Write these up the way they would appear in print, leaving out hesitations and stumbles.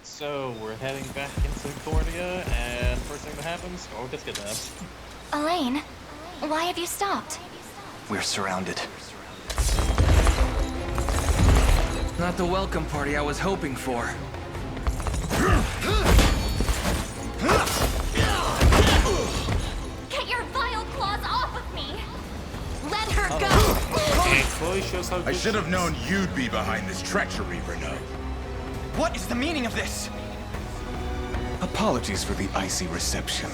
So we're heading back into Cordia, and first thing that happens, Scarlet gets kidnapped. Elaine, why have you stopped? We're surrounded. Not the welcome party I was hoping for. Get your vile claws off of me! Let her go! And Chloe shows how I should have known you'd be behind this treachery, Renault. What is the meaning of this? Apologies for the icy reception,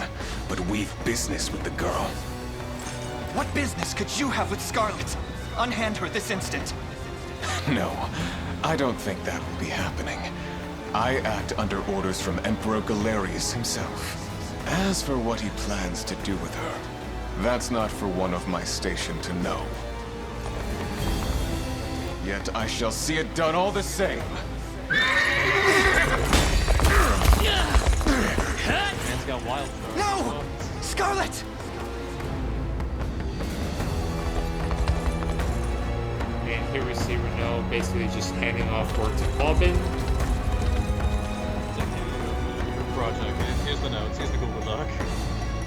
but we've business with the girl. What business could you have with Scarlet? Unhand her this instant. No, I don't think that will be happening. I act under orders from Emperor Galerius himself. As for what he plans to do with her, that's not for one of my station to know. Yet I shall see it done all the same. Man's got wild. No! Scarlet! And here we see Renault basically just handing off work to Bobbin. Project. And here's the notes. Here's the Google Doc.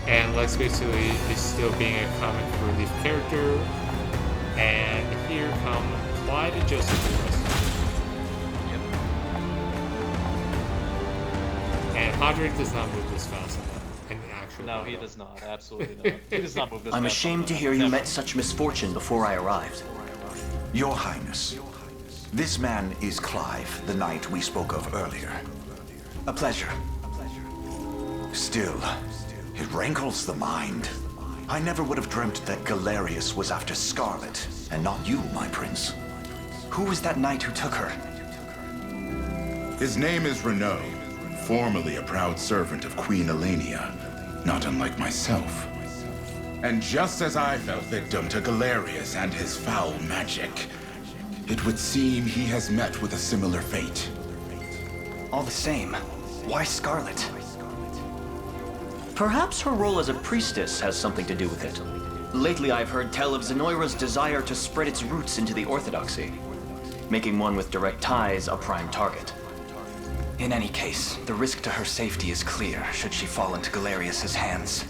And Lex basically is still being a comic relief character. And here come Clive and Joseph to the rescue. Yep. And Hodrick does not move this fast enough. In the actual No, he does not. Absolutely not. He does not move this I'm fast ashamed to enough. hear you Never. met such misfortune before I arrived. Your Highness, this man is Clive, the knight we spoke of earlier. A pleasure. Still, it rankles the mind. I never would have dreamt that Galerius was after Scarlet, and not you, my prince. Who was that knight who took her? His name is Renault, formerly a proud servant of Queen Elenia, not unlike myself. And just as I fell victim to Galerius and his foul magic, it would seem he has met with a similar fate. All the same, why Scarlet? Perhaps her role as a priestess has something to do with it. Lately I've heard tell of Zenoiran's desire to spread its roots into the Orthodoxy, making one with direct ties a prime target. In any case, the risk to her safety is clear should she fall into Galerius's hands.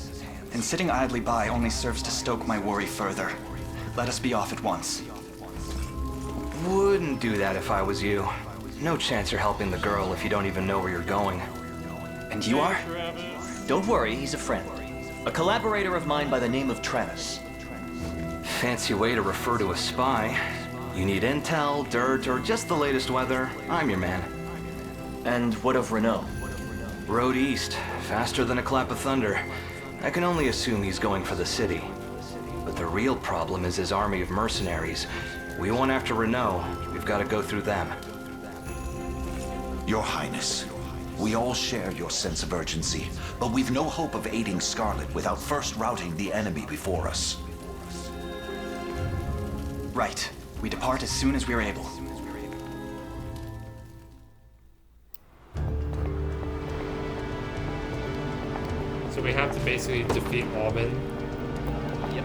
And sitting idly by only serves to stoke my worry further. Let us be off at once. Wouldn't do that if I was you. No chance you're helping the girl if you don't even know where you're going. And you are? Don't worry, he's a friend. A collaborator of mine by the name of Travis. Fancy way to refer to a spy. You need intel, dirt, or just the latest weather, I'm your man. And what of Renault? Road east, faster than a clap of thunder. I can only assume he's going for the city. But the real problem is his army of mercenaries. We want after Renault, we've got to go through them. Your Highness, we all share your sense of urgency, but we've no hope of aiding Scarlet without first routing the enemy before us. Right. We depart as soon as we are able. So we have to basically defeat Bobbin. Yep.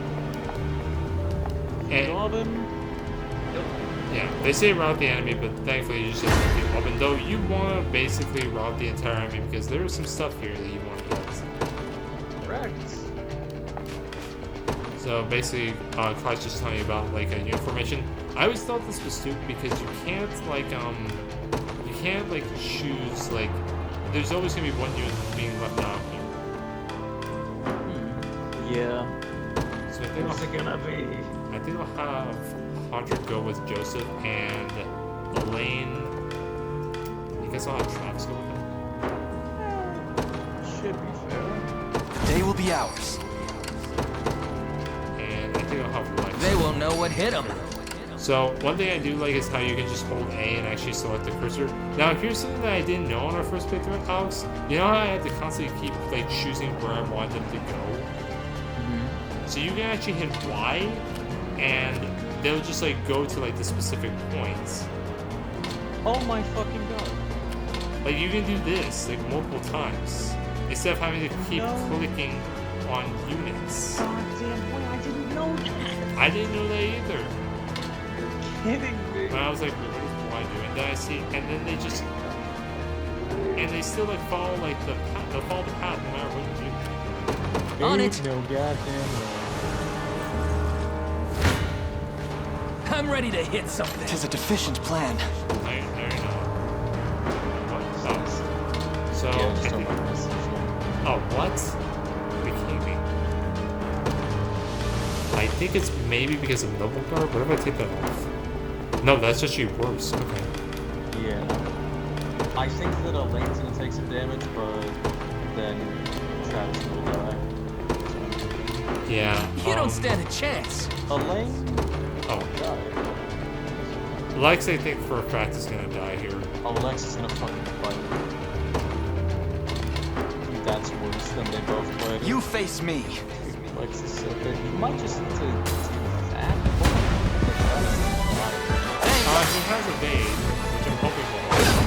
And Robin. yeah, they say route the enemy, but thankfully you just have to defeat Bobbin. Though you want to basically route the entire enemy because there is some stuff here that you want to get. Correct. So basically, Clyde's just telling you about like a new information. I always thought this was stupid because you can't choose like. There's always gonna be one unit being left out here. Yeah. So I think What's it gonna be? I think I'll have Hodrick go with Joseph and Elaine. I guess I'll have Travis go with him. Should be fair. The day will be ours. And I think I'll have Lex. They will know what hit them. So one thing I do like is how you can just hold A and actually select the cursor. Now here's something that I didn't know on our first playthrough, Alex. You know how I had to constantly keep like choosing where I wanted them to go? So you can actually hit Y, and they'll just like go to like the specific points. Oh my fucking god. Like you can do this like multiple times instead of having to keep clicking on units. God damn boy, I didn't know that. I didn't know that either. Kidding me. And I was like, what is Y doing? Then I see, and then they just and they still like follow like they'll follow the path no matter what you do. On it. No goddamn I'm ready to hit something. Tis a deficient plan. I know. Oh, so. Yeah, just don't like this. Oh, what? Are you kidding me? I think it's maybe because of Noble Guard. What if I take that off? No, that's just you worse. Okay. Yeah. I think that Elaine's gonna take some damage, but then Travis will die. Yeah. You don't stand a chance. Elaine? Oh. Die. Lex, I think for a fact is gonna die here. Lex is gonna fucking fight. That's worse than they both played. You face me. Lex is so good. You might just need to do that. He has a bait, which I'm hoping will help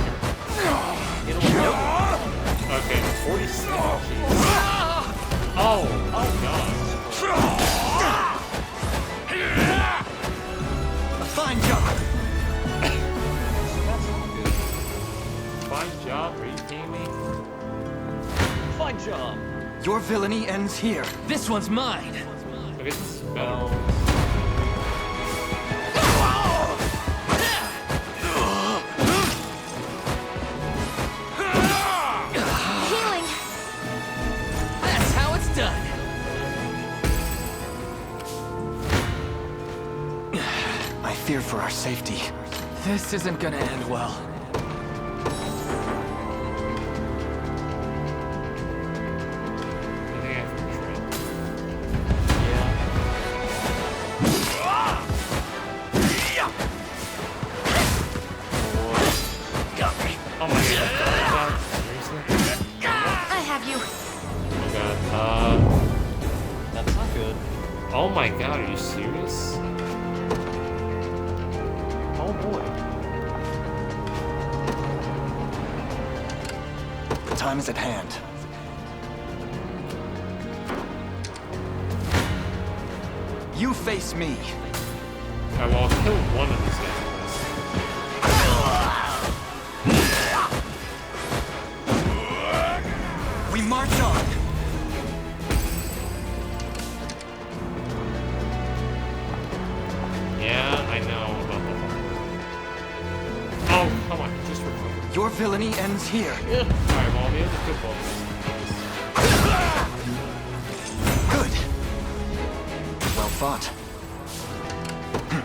here. Okay, 46. Oh god. A fine job. Fine job, are you kidding me? Fine job. Your villainy ends here. This one's mine. I guess this is better. Healing. That's how it's done. I fear for our safety. This isn't gonna end well. I think I have to retreat. Got me. Oh my god. Seriously? I have you. Oh god. That's not good. Oh my god, are you serious? Oh boy. The time is at hand. You face me. I will kill one of these guys. We march on. Yeah, I know about the whole. Oh, come on, just recover. Your villainy ends here. Alright, well, I'll be able to kill both of Good. Well fought. them.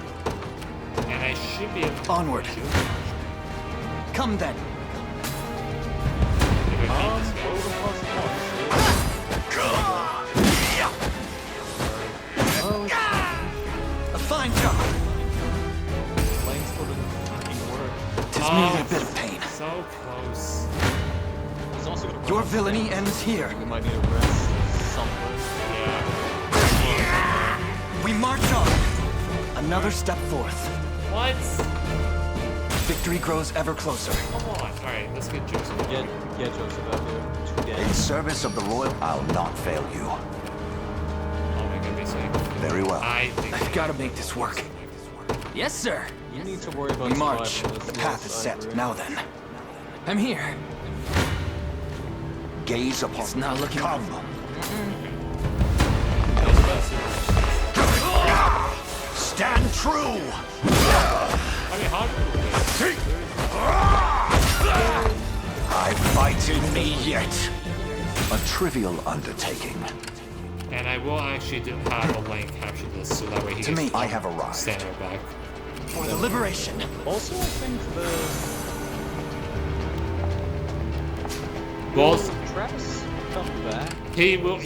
And I should be able to. Onward. Come then. If I beat this A fine job. Elaine's put in fucking work. Tis merely a bit of pain. So close. He's also gonna Your run. villainy ends here. We might need a rest somewhere. Yeah. We march on. Another step forth. What? Victory grows ever closer. Come on. Alright, let's get Joseph. Get Joseph out here. In Today. service of the Royal, I'll not fail you. Oh my goodness sake. Very well. I think I've got to make this work. Yes, sir. You need to worry about We march. surviving this. The path is Yes, I set. agree. Now then. I'm here. Gaze upon. It's not looking Come. Stand true. I mean, how I fight in me yet. A trivial undertaking. And I will actually have Elaine capture this, so that way he To gets me, to I have arrived. stand right back. For the liberation. Also, I think Well, Travis come back. he will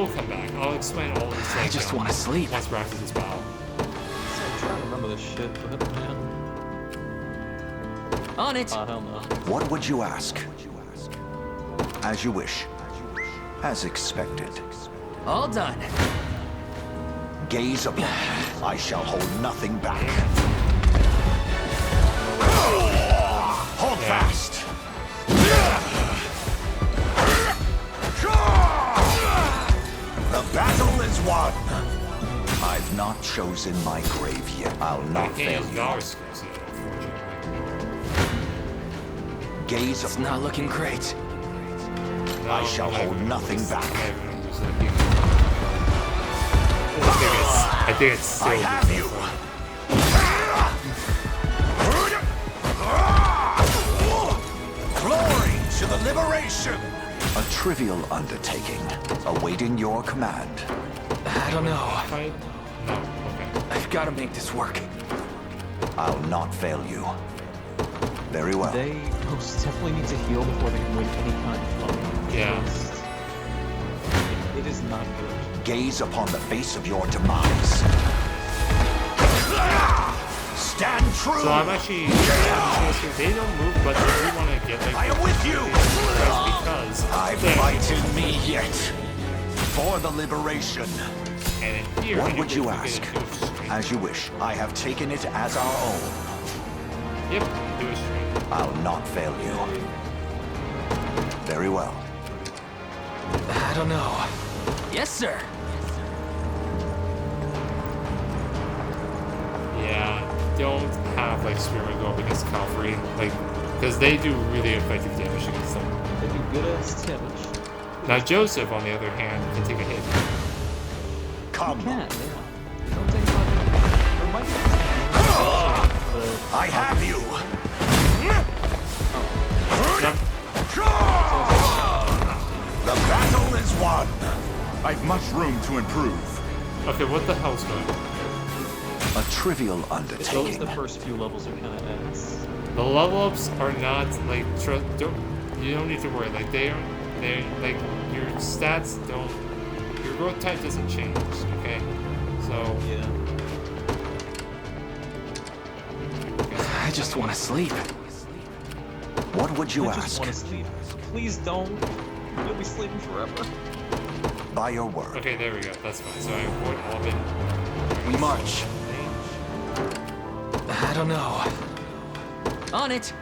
come back. I'll explain all this. I just want to sleep. Once we're after this battle. I'm trying to remember this shit, but man. On it. Hell no. What would you ask? As you wish. As expected. All done. Gaze upon. I shall hold nothing back. Hold fast. The battle is won. I've not chosen my grave yet. I'll I not can't fail use you. dollar skills yet, unfortunately. Gaze It's not looking great. No, I shall hold nothing back. I think it's still. I have you. Glory to the liberation. A trivial undertaking, awaiting your command. I don't know. Fight? No. Okay. I've got to make this work. I'll not fail you. Very well. They most definitely need to heal before they can win any kind of fight. Yeah. It is not good. Gaze upon the face of your demise. Stand true. So I'm actually. They don't move, but they do want to get like. I am with you. Because I fight in me yet. For the liberation. And in here, What would you get ask? a straight. As you wish. I have taken it as our own. Yep, do a straight. I'll not fail you. Very well. I don't know. Yes, sir. Yeah, don't have like Spearman go up against Cavalry, like, because they do really effective damage against them. They do good ass damage. Now Joseph, on the other hand, can take a hit. Come. Can, yeah. Don't take much. There might be I have you. The battle is won. I've much room to improve. Okay, what the hell's going on? A trivial It's always undertaking. the first few levels are kind of ass. The level ups are not like you don't need to worry. Like they like your stats don't. Your growth type doesn't change. Okay, so Yeah. I just want to sleep. What would you I just ask? want to sleep. Please don't. You'll be sleeping forever. By your word. okay, there we go. That's fine. So I avoid all of it. We march. I don't know. On it.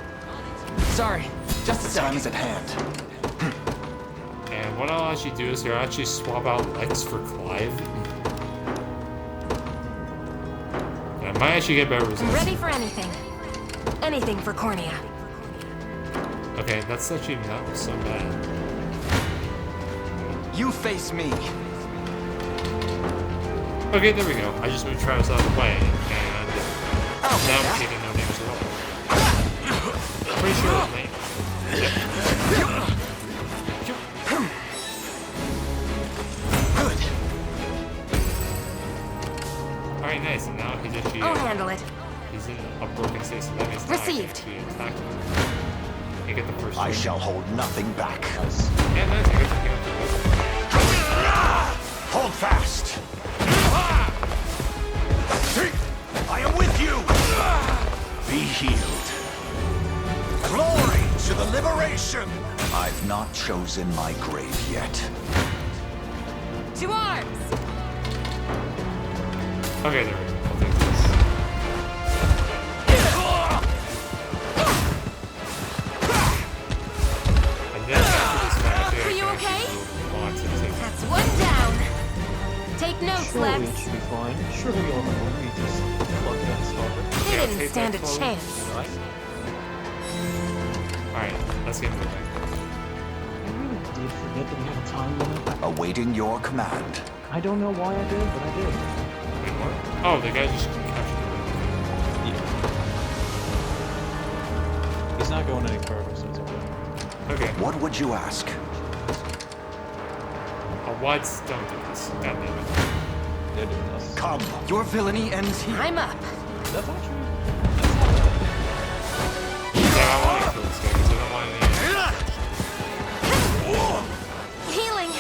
Sorry, just a The sec. time is at hand. And what I'll actually do is here, I'll actually swap out Lex for Clive. And I might actually get better results. Ready for anything. Anything for Cornea. Okay, that's actually not so bad. You face me. Okay, there we go. I just moved Travis out of the way, and now I'm taking no damage at all. Pretty sure it's me. Good. Alright, nice. And now he's actually I'll handle it. he's in a broken state, so that means now I can Received. actually attack him. You get the first I turn. shall hold nothing back. Yeah, nice. I guess I can Hold fast. I am with you. Be healed. Glory to the liberation. I've not chosen my grave yet. To arms! Okay, there we go. I'll take this. And then after this match, Are you okay? want to take That's one down. Take notes, Surely it Lex. should be fine. Surely you'll know we just fuck that starter. They Yeah, didn't take stand that a forward. chance. Right? Alright, let's get moving. I really did forget that we had a time limit. Awaiting your command. I don't know why I did, but I did. Wait, what? Oh, the guy just captured Yeah. He's not going any further, so it's okay. the Okay. What would you ask? Whites don't do this. God damn it. They're doing us. Come. Your villainy ends here. I'm up. That's actually... Yeah, I want to kill this guy because I don't want any. Healing.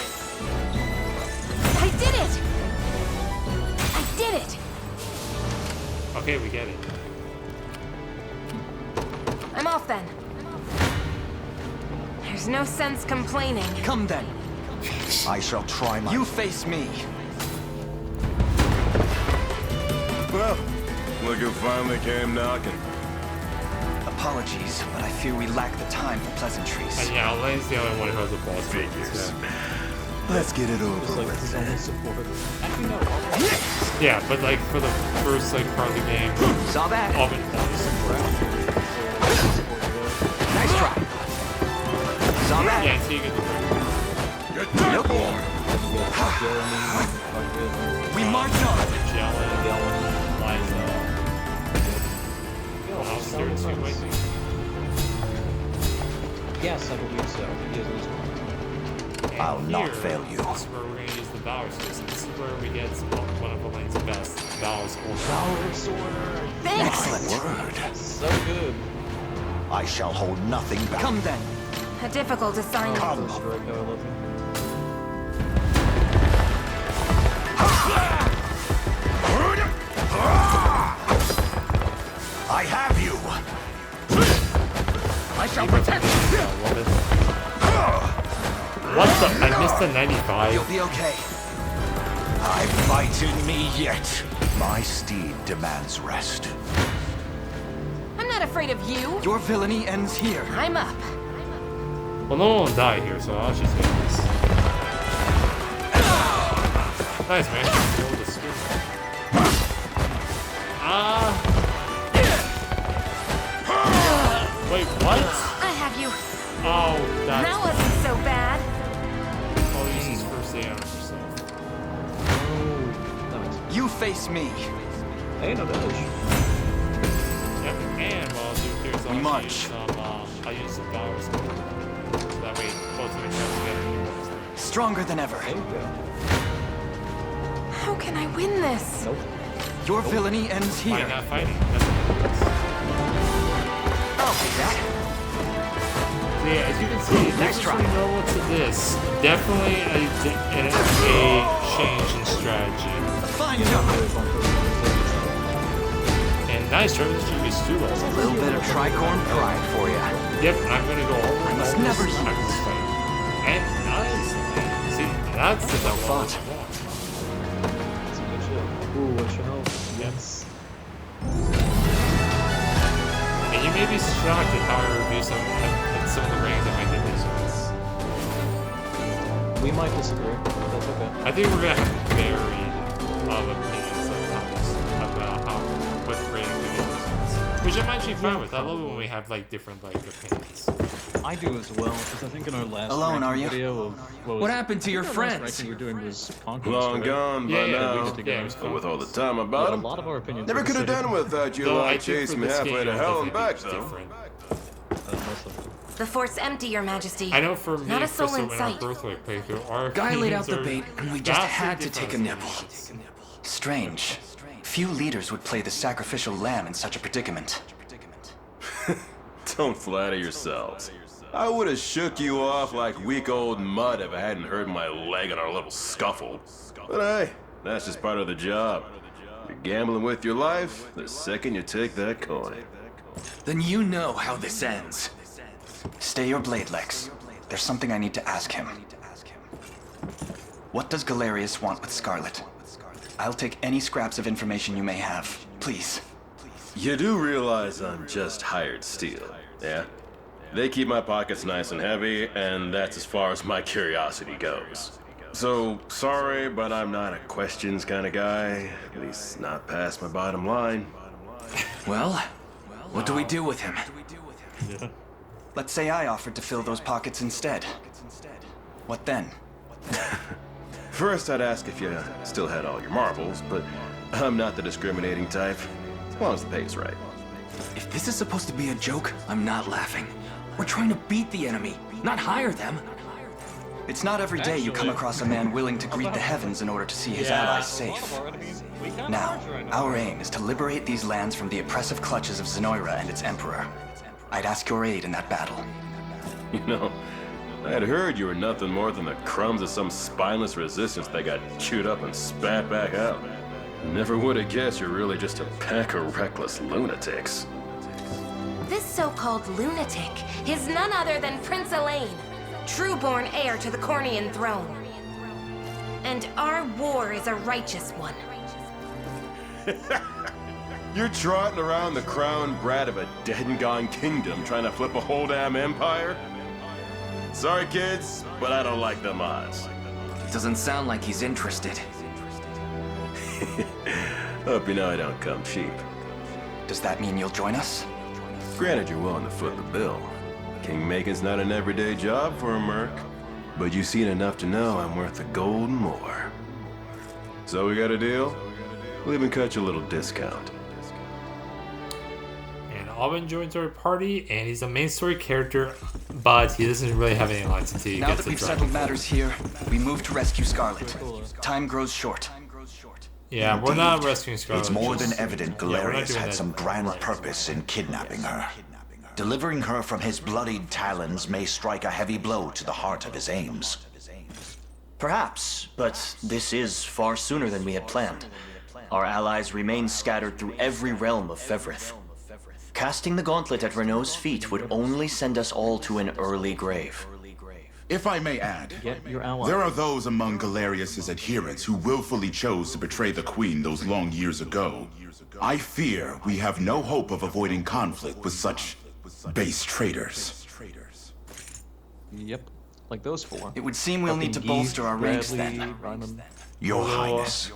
I did it. I did it. Okay, we get it. I'm off then. There's no sense complaining. Come then. I shall try my... You face me. Well, look who finally came knocking. Apologies, but I fear we lack the time for pleasantries. And yeah, Elaine's the only one who has a boss fight. Let's get it It's over like his only support. Actually, no. Yeah, but like for the first like part of the game, Saw that. all of it all the support. Nice try. Yeah, so you get the break. We march on! Magellan, Liza. House there too, I think. Yes, I believe so. He is at least one. And I'll not here, fail you. This is where we're going to use the Valor System. This is where we get one of Elaine's best Valor Sword. Valor Sword! Thanks! Excellent word. So good. I shall hold nothing back. Come then! A difficult assignment. Come. Draco, I love him. I have you. I shall protect you. I love it. What the? I missed the 95. You'll be okay. I fight in me yet. My steed demands rest. I'm not afraid of you. Your villainy ends here. I'm up. Well, no one will die here, so I'll just take this. Nice, man. Roll the skill. Wait, what? I have you. Oh, That that's... wasn't so bad. I'll use his first aid on herself. You face me. Hey, no damage. Yep, and while I'll do here's We march. I'll use some Valor Sword. So that way, both of them come together and it works. Stronger than ever. There you go. How can I win this? Nope. Your villainy ends Why here. not fighting? That's what it works. I'll take that. So yeah, as you can see, Next from try. normal to this, definitely a change in strategy. A fine job. And nice, Travis Street is too low. A little bit of tricorn pride for you. Yep, I'm gonna go over. I must all never this use. time this fight. And nice. See, that's the Well level I fought. want. That's some good shit. Ooh, what your health? Yes. And you may be shocked at how I review some of the rings that might get these ones. We might disagree, but that's okay. I think we're gonna have varied opinions about what rating we give these ones. Which I'm actually fine with. I love it when we have like different opinions. I do as well, because I think in our last Alone, ranking are you? video of What happened to your I think our last friends? ranking we were doing was Conquest, Long right? gone by Yeah, now. we did together. it was fun. With all the time But about a him. lot of our opinions Never were could have the same. done without you Though I like think for chasing me this halfway game, to it'll hell and definitely back, be though. different. Mostly. The fort's empty, Your Majesty. I know for me, Not a soul Crystal, in in our sight. birthright playthrough, our Guy laid out opinions the are bait, and we just vastly had to different take a nibble. opinions. Strange. Few leaders would play the sacrificial lamb in such a predicament. Don't flatter yourselves. I would have shook you off like weak old mud if I hadn't hurt my leg in our little scuffle. But hey, that's just part of the job. You're gambling with your life the second you take that coin. Then you know how this ends. Stay your blade, Lex. There's something I need to ask him. What does Galerius want with Scarlet? I'll take any scraps of information you may have. Please. You do realize I'm just hired steel, yeah? They keep my pockets nice and heavy, and that's as far as my curiosity goes. So, sorry, but I'm not a questions kind of guy. At least not past my bottom line. Well, what do we do with him? Let's say I offered to fill those pockets instead. What then? First, I'd ask if you still had all your marbles, but I'm not the discriminating type. As long as the pay's right. If this is supposed to be a joke, I'm not laughing. We're trying to beat the enemy, not hire them. It's not every day you come across a man willing to greet the heavens in order to see his allies safe. Now, our aim is to liberate these lands from the oppressive clutches of Zenoiran and its emperor. I'd ask your aid in that battle. You know, I'd heard you were nothing more than the crumbs of some spineless resistance that got chewed up and spat back out. Never would have guessed you're really just a pack of reckless lunatics. This so-called lunatic is none other than Prince Elaine, true-born heir to the Cornian throne. And our war is a righteous one. You're trotting around the crown brat of a dead and gone kingdom trying to flip a whole damn empire? Sorry, kids, but I don't like them odds. Doesn't sound like he's interested. Hope you know I don't come cheap. Does that mean you'll join us? Granted, you're willing to foot the bill. Kingmaking's not an everyday job for a merc, but you've seen enough to know I'm worth a gold and more. So we got a deal? We'll even cut you a little discount. And Alvin joins our party, and he's a main story character, but he doesn't really have any lines until he Now gets that to we've Dragon settled Ball. matters here, we move to rescue Scarlet. Time grows short. Yeah, we're not rescuing Scarlet. It's more than just- evident yeah, we're not Galerius doing had that. some grand purpose in kidnapping her. Delivering her from his bloodied talons may strike a heavy blow to the heart of his aims. Perhaps, but this is far sooner than we had planned. Our allies remain scattered through every realm of Fevrith. Casting the gauntlet at Renault's feet would only send us all to an early grave. If I may add, Get your ally. there are those among Galerius's adherents who willfully chose to betray the Queen those long years ago. I fear we have no hope of avoiding conflict with such base traitors. Yep. Like those four. It would seem we'll need to Fucking bolster our ranks Bradley, then. Ryman. Your Well, Highness,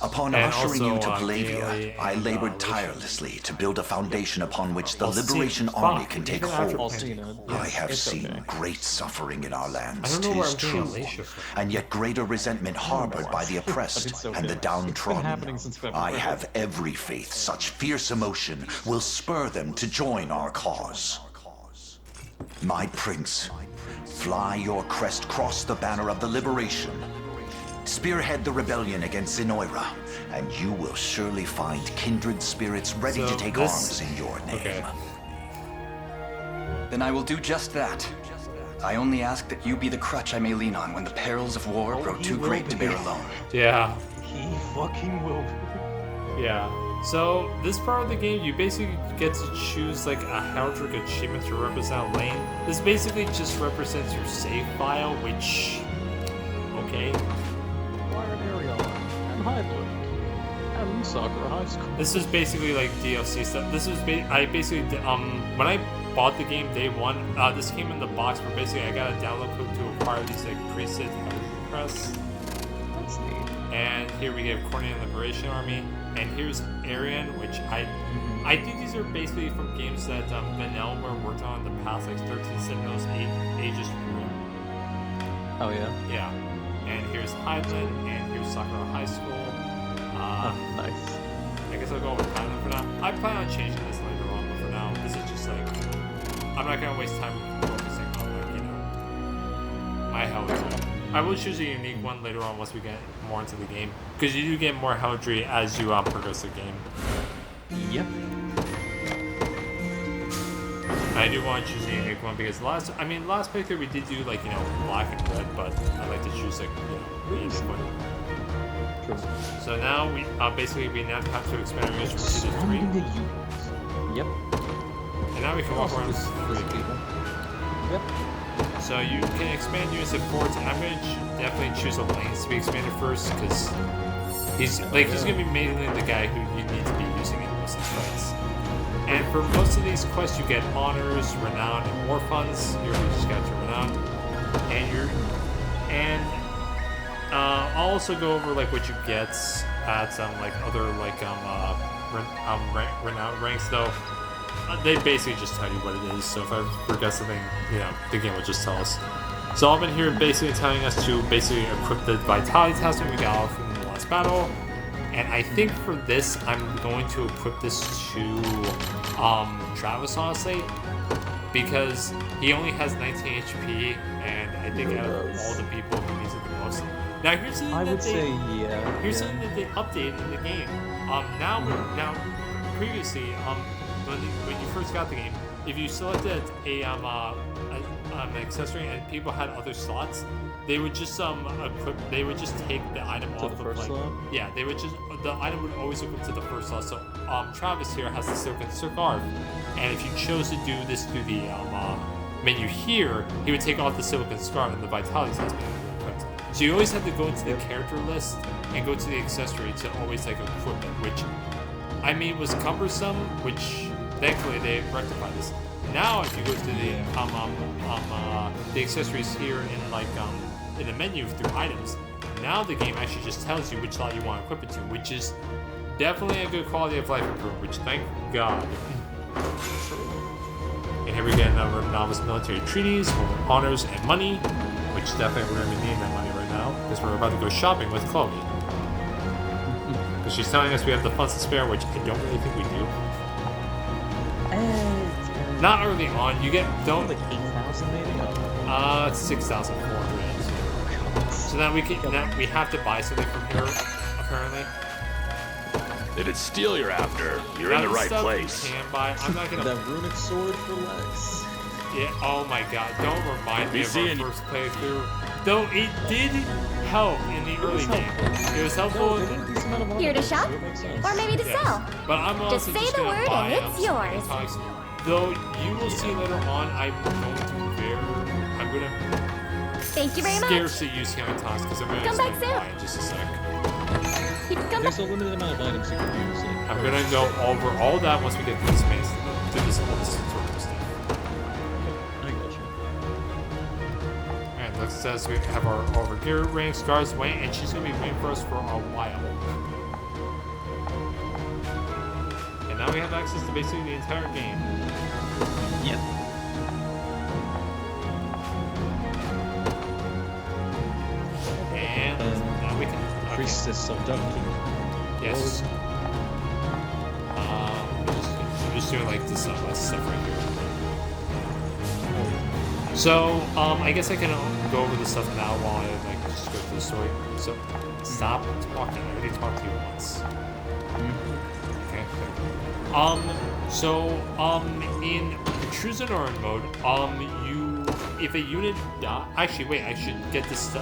upon and ushering also, you to Haley Palavia, I and, labored Lucian. tirelessly to build a foundation upon which the Well, see, Liberation fuck, Army can take even after hold. Alcina. I have It's seen okay. great suffering in our I lands, don't know where 'tis I'm getting true, Alicia from. and yet greater resentment harbored by the oppressed It's okay. and the It's been downtrodden. happening since I February. have every faith such fierce emotion will spur them to join our cause. My prince, fly your crest, cross the banner of the Liberation. Spearhead the rebellion against Zenoiran, and you will surely find kindred spirits ready So to take this- arms in your name. Okay. Then I will do just that. I only ask that you be the crutch I may lean on when the perils of war grow he too will great to be. bear alone. Yeah. He fucking will. Yeah. So this part of the game, you basically get to choose like a Heraldric achievement to represent a lane. This basically just represents your save file, which, okay. Iron Ariel. And Hybrid. And Sakura High School. This is basically like DLC stuff. This is I basically when I bought the game day one, this came in the box where basically I got a download code to acquire these like preset press. That's neat. And here we have Cornean Liberation Army, and here's Arian, which I think these are basically from games that Van Elmer worked on in the past, like 1370s, Aegis Ruin. Oh yeah. Yeah. And here's Highland, and here's Sakura High School. Nice. I guess I'll go with Highland for now. I plan on changing this later on, but for now, this is just like, I'm not gonna waste time focusing on like, you know, my health. I will choose a unique one later on once we get more into the game, because you do get more heraldry as you progress the game. Yep. I do want to choose a unique one because last playthrough we did do like, you know, black and red, but I like to choose like, you know, a unique one. True. So now we basically we now have to expand our units from 2 to 3, Yep. and now we can walk around This 3 people. Yep. So you can expand units at 4 to average. Definitely choose a lanes to be expanded first, because he's gonna be mainly the guy who you need to be using in most of these fights. And for most of these quests, you get honors, renown, and war funds. Here we just got to renown, I'll also go over like what you get at like other like renown ranks though. They basically just tell you what it is, so if I forget something, you know, the game will just tell us. So I've been here basically telling us to basically equip the Vitality Talisman we got from the last battle. And I think for this, I'm going to equip this to Travis, honestly, because he only has 19 HP, and I think out of all the people, he needs it the most. Now here's something here's something that they updated in the game. Now previously, when you first got the game, if you selected an accessory and people had other slots, they would just they would just take the item To off the the first slot? Yeah, they would just the item would always equip to the first slot. So Travis here has the Silken Scarf, and if you chose to do this through the menu here, he would take off the Silken Scarf and the Vitality Talisman would be equipped. So you always had to go into the character list and go to the accessory to always like equip it, which I mean was cumbersome, which thankfully they rectified this. Now if you go to the accessories here in like in the menu through items, now the game actually just tells you which slot you want to equip it to, which is definitely a good quality of life improvement, which thank God. And here we get another novice military treaties, more honors, and money, which definitely we're going to be needing that money right now, because we're about to go shopping with Chloe. Because she's telling us we have the funds to spare, which I don't really think we do. Not early on. You get don't like 8,000 maybe. It's 6,400. So now we have to buy something from here, apparently. If it's steel you're after, you're in the right place. You can buy. I'm not gonna. That runic sword for Lex. Yeah. Oh my God! Don't remind me of our first playthrough. Though it did help in the early game. It was helpful. Here to shop, or maybe to sell. But I'm also Just say the word and it's yours. Though you will see later on, I'm gonna. Thank you very much. Scarcely use healing toss because I'm gonna come back soon. In just a sec. There's a limited amount of items you can use. Like, I'm gonna go over all that once we get to this space. To this all this tutorial stuff. I got you. Alright, Lex says we have our over gear ranks, guards waiting, and she's gonna be waiting for us for a while. And now we have access to basically the entire game. Yep. And now we can. Priestess of Duncan. Yes. I'm just doing like this stuff right here. So, I guess I can go over this stuff now while I like just go through the story. So, stop talking. I already talked to you once. Okay. In True Zenoiran mode, if a unit die, actually wait, I should get this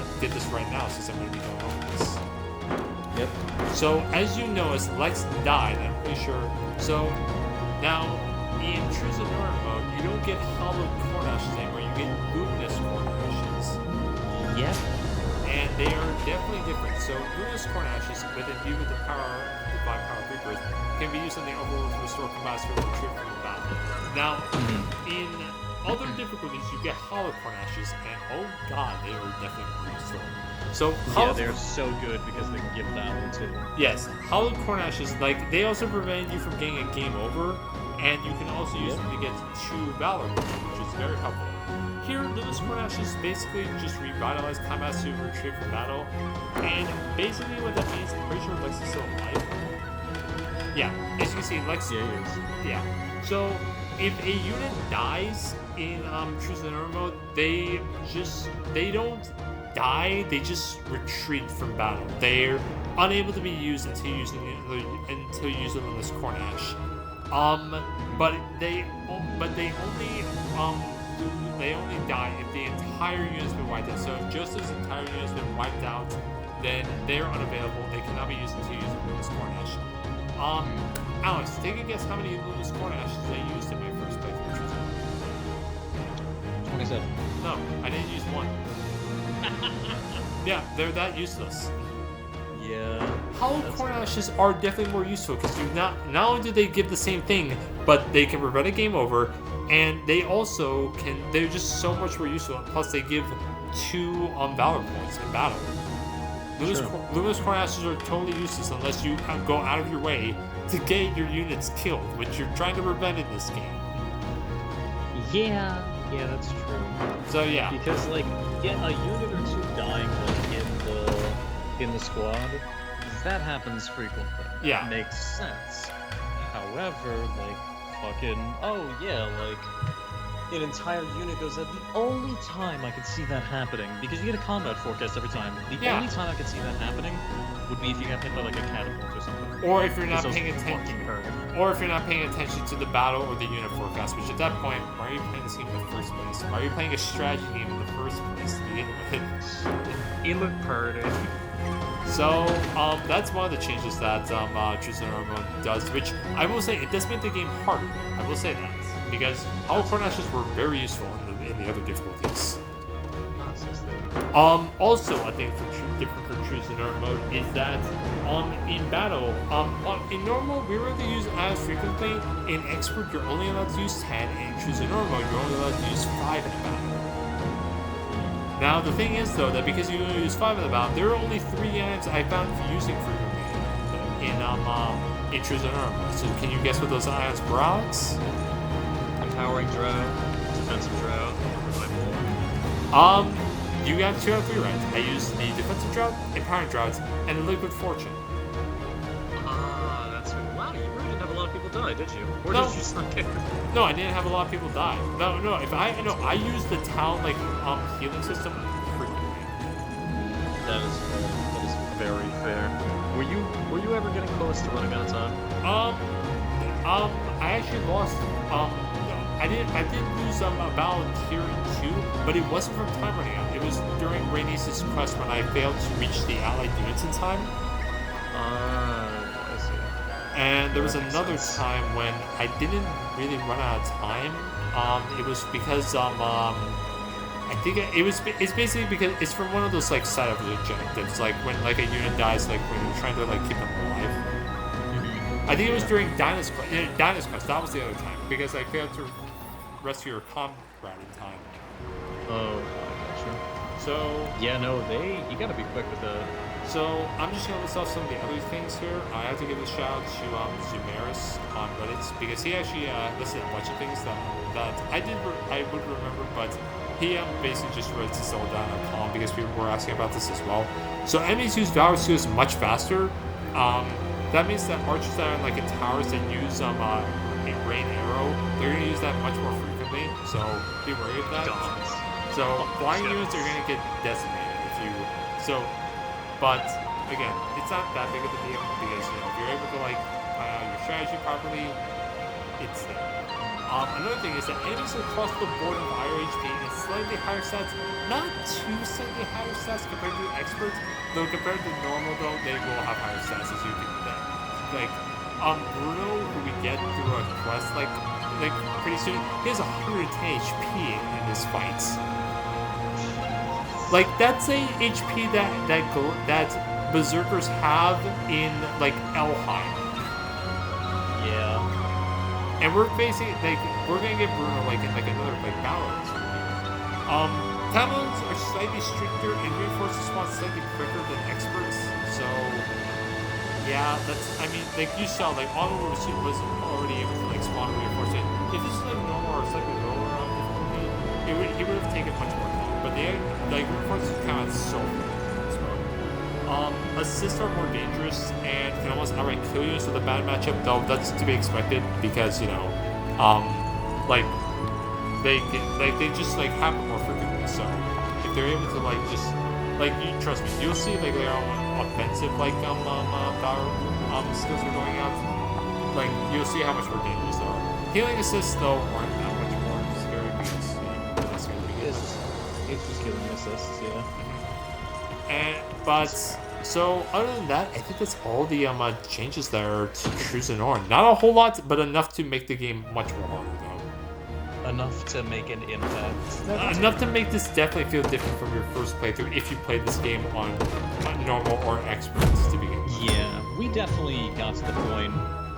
right now since I'm going to be going over this. Yep. So as you notice, Lex died. I'm pretty sure. So now in True Zenoiran mode, you don't get hollow corn ashes anymore. You get luminous corn ashes. Yep. And they are definitely different. So luminous corn ashes, with imbued with the power, divine power of creepers, can be used on the Overlord to restore combat or retrieve from the battle. Now, in other difficulties, you get hollow corn ashes, and oh god, they are definitely more useful. So they're so good because they can give battle too. Yes, hollow corn ashes, like they also prevent you from getting a game over, and you can also use them to get 2 valor points, which is very helpful. Here, luminous corn ashes basically just revitalize combat to retrieve from battle, and basically what that means, I'm pretty sure Lex is still alive. Yeah, as you can see, Lex. Yeah, he is. Yeah. So if a unit dies in True Zenoiran mode, they don't die, they just retreat from battle. They're unable to be used until you use the luminous corn ash. But they only die if the entire unit's been wiped out. So if Joseph's entire unit's been wiped out, then they're unavailable. They cannot be used until you use the luminous corn ash. Alex, take a guess how many luminous corn ashes I used in my first playthrough. 27. No, I didn't use 1. Yeah, they're that useless. Yeah. Hollow corn ashes are definitely more useful because not only do they give the same thing, but they can prevent a game over, and they also can. They're just so much more useful. Plus, they give 2 valor points in battle. Luminous corn ashes are totally useless unless you go out of your way to get your units killed, which you're trying to prevent in this game. Yeah, that's true. So yeah, because like, a unit or 2 dying like in the squad, that happens frequently. Yeah, it makes sense. However, like an entire unit goes out. The only time I could see that happening, because you get a combat forecast every time, the only time I could see that happening would be if you got hit by like a catapult or something. Or if you're not paying attention. Or if you're not paying attention to the battle or the unit forecast, which at that point, why are you playing this game in the first place? Why are you playing a strategy game in the first place to begin with? It looked pretty. So, that's one of the changes that True Zenoiran mode does, which I will say, it does make the game harder. I will say that. Because hollow corn ashes were very useful in the other difficulties. Also, I think different for True Zenoiran mode is that in battle, in normal we were able to use as frequently. In expert, you're only allowed to use 10, and in True Zenoiran mode, you're only allowed to use 5 in a battle. Now the thing is though that because you only use 5 in the battle, there are only 3 items I found for using frequently in True Zenoiran mode. So can you guess what those items were, Alex? Empowering Drow, defensive Drow, You got 2 out of 3 right. I used the defensive drought, empowering droughts, and the liquid fortune. Ah, that's right. Wow, you really didn't have a lot of people die, did you? Or No. did you just not care? No, I didn't have a lot of people die. No. I used the town healing system frequently. That is very fair. Were you ever getting close to running out of time? I actually lost. I did lose about tier 2, but it wasn't from time running out. It was during Rhaenys' quest when I failed to reach the allied units in time. I see. And there was another time when I didn't really run out of time. It was because I think it's basically because it's from one of those like side objectives, like when like a unit dies, like when you're trying to like keep them alive. I think it was during Dinah's quest. That was the other time because I failed to rescue your comrade in time. Oh, I gotcha. So yeah, no, you gotta be quick with that. So I'm just gonna list off some of the other things here. I have to give a shout out to Zenoiran on Reddit because he actually listed a bunch of things that I would remember, but he basically just wrote to Zelda.com because people were asking about this as well. So enemies use Valor Skills much faster. That means that archers that are like in towers that use a rain arrow, they're gonna use that much more frequently. So be wary of that. So flying units are gonna get decimated if you. But again, it's not that big of a deal because if you're able to like plan out your strategy properly, it's there. Another thing is that enemies across the board of higher HP and slightly higher stats, not too slightly higher stats compared to experts, though compared to normal though, they will have higher stats as you can Bruno, who we get through a quest like pretty soon, he has 110 HP in his fights. Like that's a HP that berserkers have in like Elheim. Yeah. And we're facing we're gonna get Bruno in another balance. Talons are slightly stricter and reinforce response slightly quicker than experts. So yeah, you saw Auto was already able to spawn reinforcement. If this is normal or slightly lower difficulty, he would have taken much more time. But they reinforcements come out so fast. Assists are more dangerous and can almost outright kill you, so the bad matchup though that's to be expected because they just happen more frequently. So if they're able to you trust me, you'll see their own offensive power skills are going out. You'll see how much more dangerous they are. Healing assists though aren't that much more scary because that's scary because it's just healing assists, yeah. So other than that, I think that's all the changes there to True Zenoiran. Not a whole lot, but enough to make the game much more harder though. Enough to make an impact. Enough to make this definitely feel different from your first playthrough if you played this game on normal or experts to begin with. Yeah, we definitely got to the point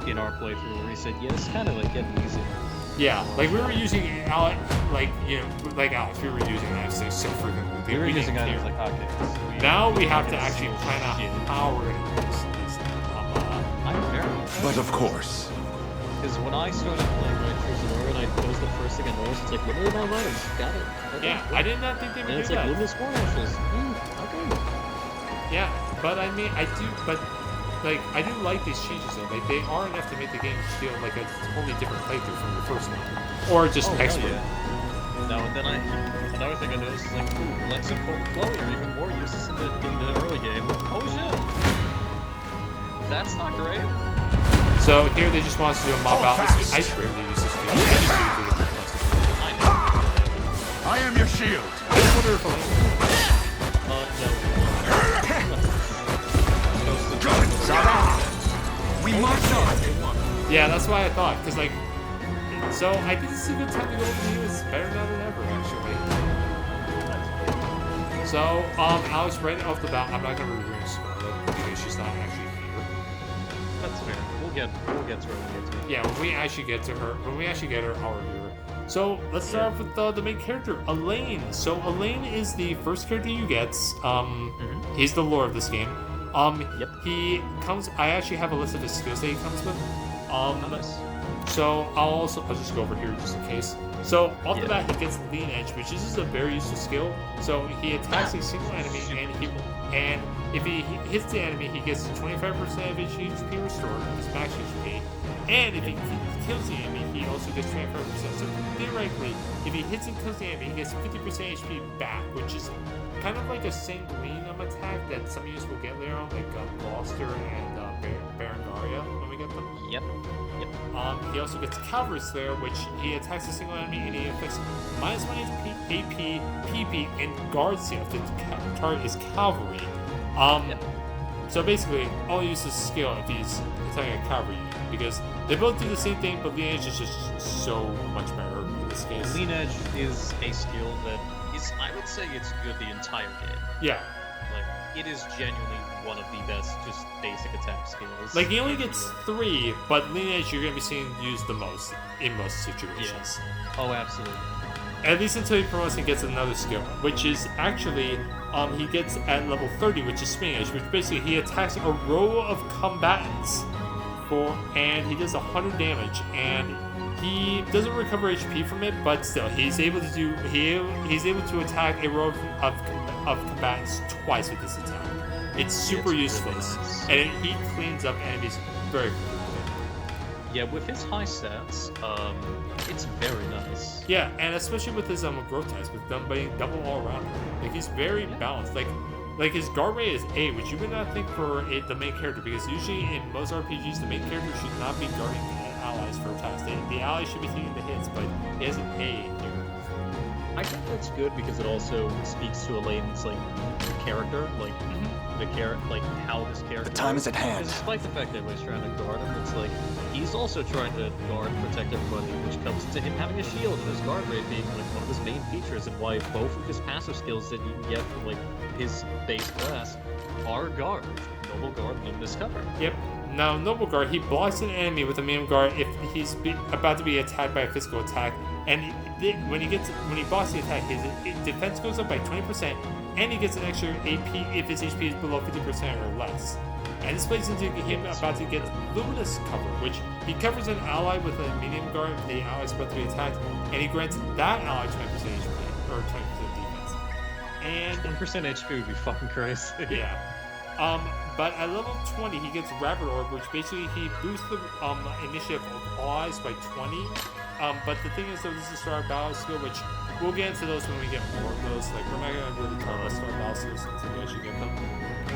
in our playthrough where we said, yeah, it's kind of getting easy. Yeah, we were using Alex, we were using F6 so frequently. We were using items like hotcakes. Now we have to actually plan out how we're going to use these. I'm very But of course. Because when I started playing True Zenoiran, that was the first thing I noticed. It's limited amount of items. Got it. Okay, yeah, I did not think they would do that. that. And it's limited score ashes. Okay. Yeah, but I do like these changes though. They are enough to make the game feel like a totally different playthrough from the first one, or just expert. Yeah. Now and then another thing I noticed is Lex and Chloe are even more useless in the early game. Oh shit! That's not great. So here they just want us to do a mob out. I rarely use this field. I am your shield. I just wonder if We march on. Yeah, that's why I thought, because so I think this is a good time to go over the units. Better now than ever, actually. So, Alex, right off the bat, I'm not gonna review Scarlet because she's not actually here. That's fair. We'll get to her when we get to her. Yeah, when we actually get her, I'll review her. So let's start off with the main character, Elaine. So Elaine is the first character you get. He's the lore of this game. Yep. He comes. I actually have a list of his skills that he comes with. Nice. So I'll just go over here just in case. So off the bat, he gets Lean Edge, which is a very useful skill. So he attacks a single enemy, and if he hits the enemy, he gets 25% of his HP restored, his max HP. And if he kills the enemy, he also gets 25%. So theoretically, if he hits and kills the enemy, he gets 50% HP back, which is kind of like a sanguine attack that some of you will get later on, like Gloucester and Berengaria when we get them. Yep. He also gets Cavalry Slayer, which he attacks a single enemy and he inflicts -1 AP, PP, and Guard Seal if the target is Cavalry. So basically, all he uses skill if he's attacking a Cavalry unit, because they both do the same thing, but Lean Edge is just so much better in this case. Lean Edge is a skill that is, I would say it's good the entire game. Yeah. Like, it is genuinely one of the best just basic attack skills. Like, he only gets 3, but Lean Edge you're going to be seeing used the most in most situations. Yes. Oh, absolutely. At least until he promotes and gets another skill, which is actually, he gets at level 30, which is Spinning Edge, which basically he attacks a row of combatants and he does 100 damage, and he doesn't recover HP from it, but still, he's able to attack a row of combatants twice with this attack. It's super useful, really nice. and he cleans up enemies very quickly. Yeah, with his high stats, it's very nice. Yeah, and especially with his growth types, with them being double all around. Like, he's very balanced. Like his guard rate is 8, which you would not think for the main character, because usually in most RPGs, the main character should not be guarding allies for attacks. The allies should be taking the hits, but he has an A here. I think that's good because it also speaks to Elaine's character, how this character. The time is at hand. Despite the fact that everybody's trying to guard him, it's like he's also trying to guard and protect everybody, which comes to him having a shield and his guard rate being one of his main features, and why both of his passive skills that you can get from his base class are guard, Noble Guard, Luminous Cover. Yep. Now, Noble Guard, he blocks an enemy with a medium guard if he's about to be attacked by a physical attack, and when he blocks the attack, his defense goes up by 20%, and he gets an extra AP if his HP is below 50% or less. And this plays into him about to get Luminous Cover, which he covers an ally with a medium guard if the ally is about to be attacked, and he grants that ally 20% HP, or 20% defense. And 10% HP would be fucking crazy. Yeah. But at level 20, he gets Rapid Orb, which basically he boosts the initiative of allies by 20. But the thing is, though, this is a Star Battle skill, which we'll get into those when we get more of those. Like, we're not going to really talk about Star Battle skills until we actually get them.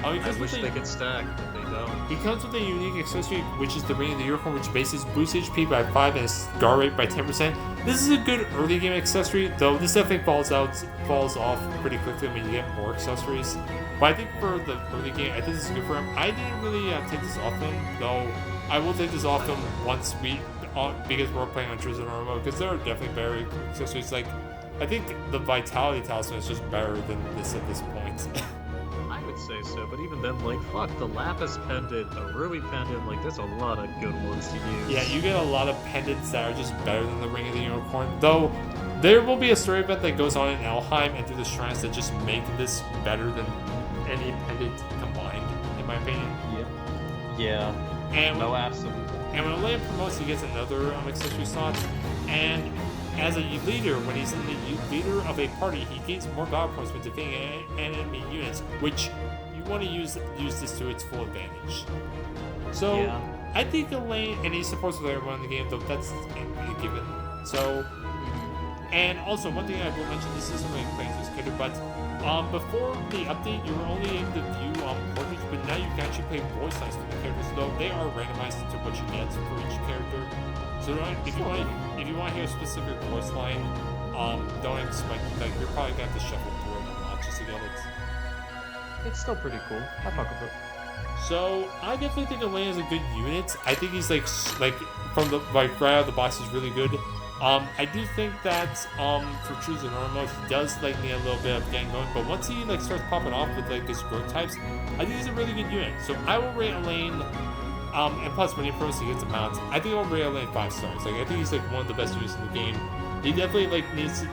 I wish they could stack, but they don't. He comes with a unique accessory, which is the Ring of the Unicorn, which bases boost HP by 5 and his guard rate by 10%. This is a good early game accessory, though this definitely falls off pretty quickly when you get more accessories. But I think for the early game, I think this is good for him. I didn't really take this off him, though I will take this off him once because we're playing on Zenoiran mode, because there are definitely better accessories. Like, I think the Vitality Talisman is just better than this at this point. I would say so, but even then, fuck, the Lapis Pendant, the Ruby Pendant, there's a lot of good ones to use. Yeah, you get a lot of pendants that are just better than the Ring of the Unicorn, though there will be a story event that goes on in Elheim and through the shrines that just make this better than any pendant combined, in my opinion. Yeah. And no, absolutely. And when Elaine promotes, he gets another accessory slot. And as a leader, when he's in the leader of a party, he gains more battle points when defeating enemy units, which you want to use this to its full advantage. So yeah. I think Elaine, and he supports with everyone in the game, though that's a given. So, and also one thing I will mention, this isn't really playing this character, but before the update, you were only able to view portraits, but now you can actually play voice lines for the characters, though they are randomized to what you get for each character. So if you want to hear a specific voice line, don't expect you're probably gonna have to shuffle through it a lot just to get it. It's still pretty cool. I fuck with it. So I definitely think Elaine is a good unit. I think he's like from the right out of the box, he's really good. I do think that for True Zenoiran mode, he does need a little bit of getting going, but once he starts popping off with his growth types, I think he's a really good unit. So I will rate Elaine, and plus when he approaches, he gets a mount. I think I'll rate Elaine 5 stars. I think he's one of the best units in the game. He definitely needs a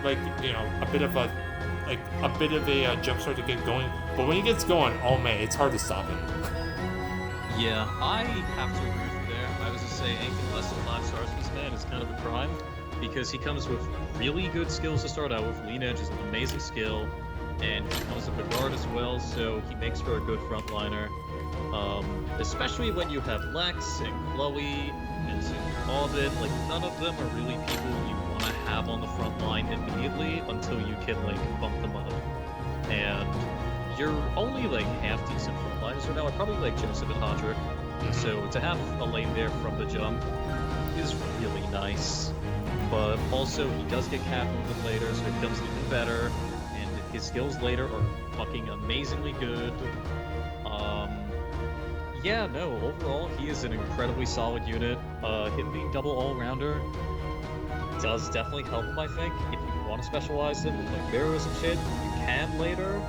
bit of a jump start to get going, but when he gets going, oh man, it's hard to stop him. Yeah, I have to agree with you there. I was to say anything less than 5 stars for this man is kind of a crime. because he comes with really good skills to start out with. Lean Edge is an amazing skill, and he comes with a guard as well, so he makes for a good frontliner. Especially when you have Lex and Chloe and Orbit, like none of them are really people you want to have on the front line immediately until you can like bump them up. And you're only like half decent frontliners right now. I probably like Joseph and Hodrick. So to have a lane there from the jump is really nice. But also he does get cat movement later, so it becomes even better. And his skills later are fucking amazingly good. Yeah, no, overall he is an incredibly solid unit. Him being double all-rounder does definitely help him, I think. If you want to specialize him with like mirrors and shit, you can later,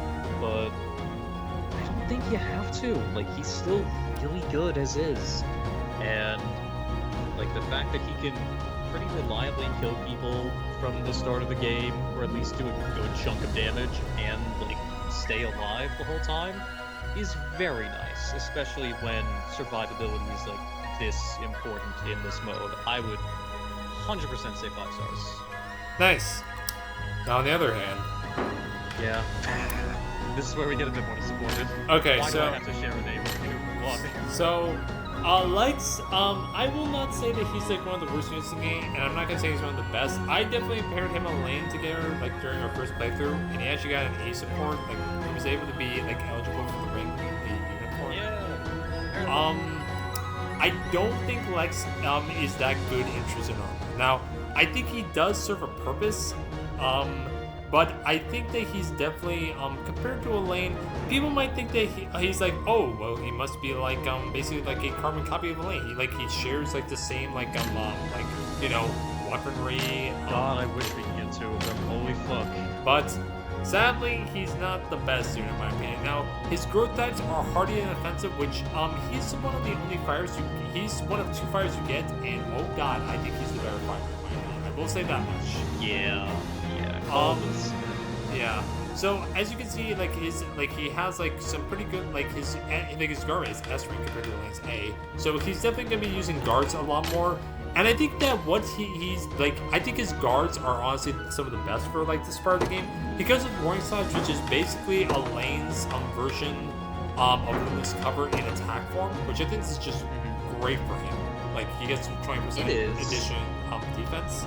but I don't think you have to. Like, he's still really good as is. And like the fact that he can pretty reliably kill people from the start of the game, or at least do a good chunk of damage and like stay alive the whole time, is very nice, especially when survivability is like this important in this mode. I would 100% say 5 stars. Nice. Now on the other hand, yeah, this is where we get a bit more disappointed. Okay, Why so do I have to share a name with you? Why? So, Lex, I will not say that he's like one of the worst units in the game, and I'm not gonna say he's one of the best. I definitely paired him and Lane together, like during our first playthrough, and he actually got an A support. Like he was able to be like eligible for the ring, the Unicord. Yeah. I don't think Lex is that good in Chosen Armor. Now, I think he does serve a purpose. But I think that he's definitely, compared to Elaine, people might think that he's like, oh, well, he must be like, basically like a carbon copy of Elaine. He shares like the same, like, you know, weaponry. God, I wish we could get 2 of them. Holy fuck. But sadly, he's not the best unit in my opinion. Now, his growth types are hardy and offensive, which, he's one of the only fires he's one of 2 fires you get, and oh god, I think he's the better fire in my opinion. I will say that much. Yeah. Yeah. So as you can see, like he has like some pretty good his guard is S rank compared to Lane's A. So he's definitely gonna be using guards a lot more. And I think that what he's like, I think his guards are honestly some of the best for like this part of the game because of Warring Sledge, which is basically a Lane's version of Luna's cover in attack form, which I think is just great for him. Like he gets 20% addition defense.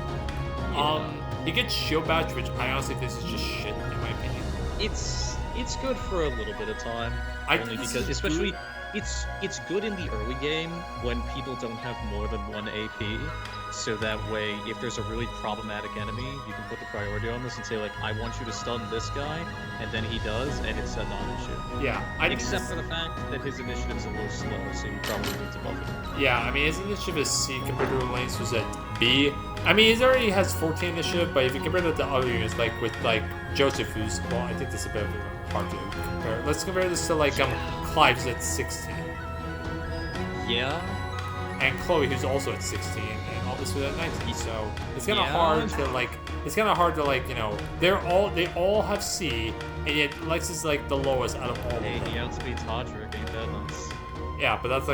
Yeah. He gets shield batch, which I honestly think is just shit in my opinion. It's good for a little bit of time. Only because especially it's good in the early game when people don't have more than 1 AP. So that way, if there's a really problematic enemy, you can put the priority on this and say like, I want you to stun this guy, and then he does, and it's a non-issue. Yeah. Except for the fact that his initiative is a little slow, so you probably need to buff it. Yeah, I mean his initiative is C compared to Elaine's was at B. I mean, he already has 14 initiative, but if you compare that to other units, like with like Joseph, who's well, I think this is a bit hard to compare. Let's compare this to like Clive, who's at 16. Yeah. And Chloe, who's also at 16, and all this was at 19. So it's kind of hard to like, you know, they all have C, and yet Lex is like the lowest out of all of them. Hey, he outspeeds Hodrick, ain't that nuts? Yeah, but that's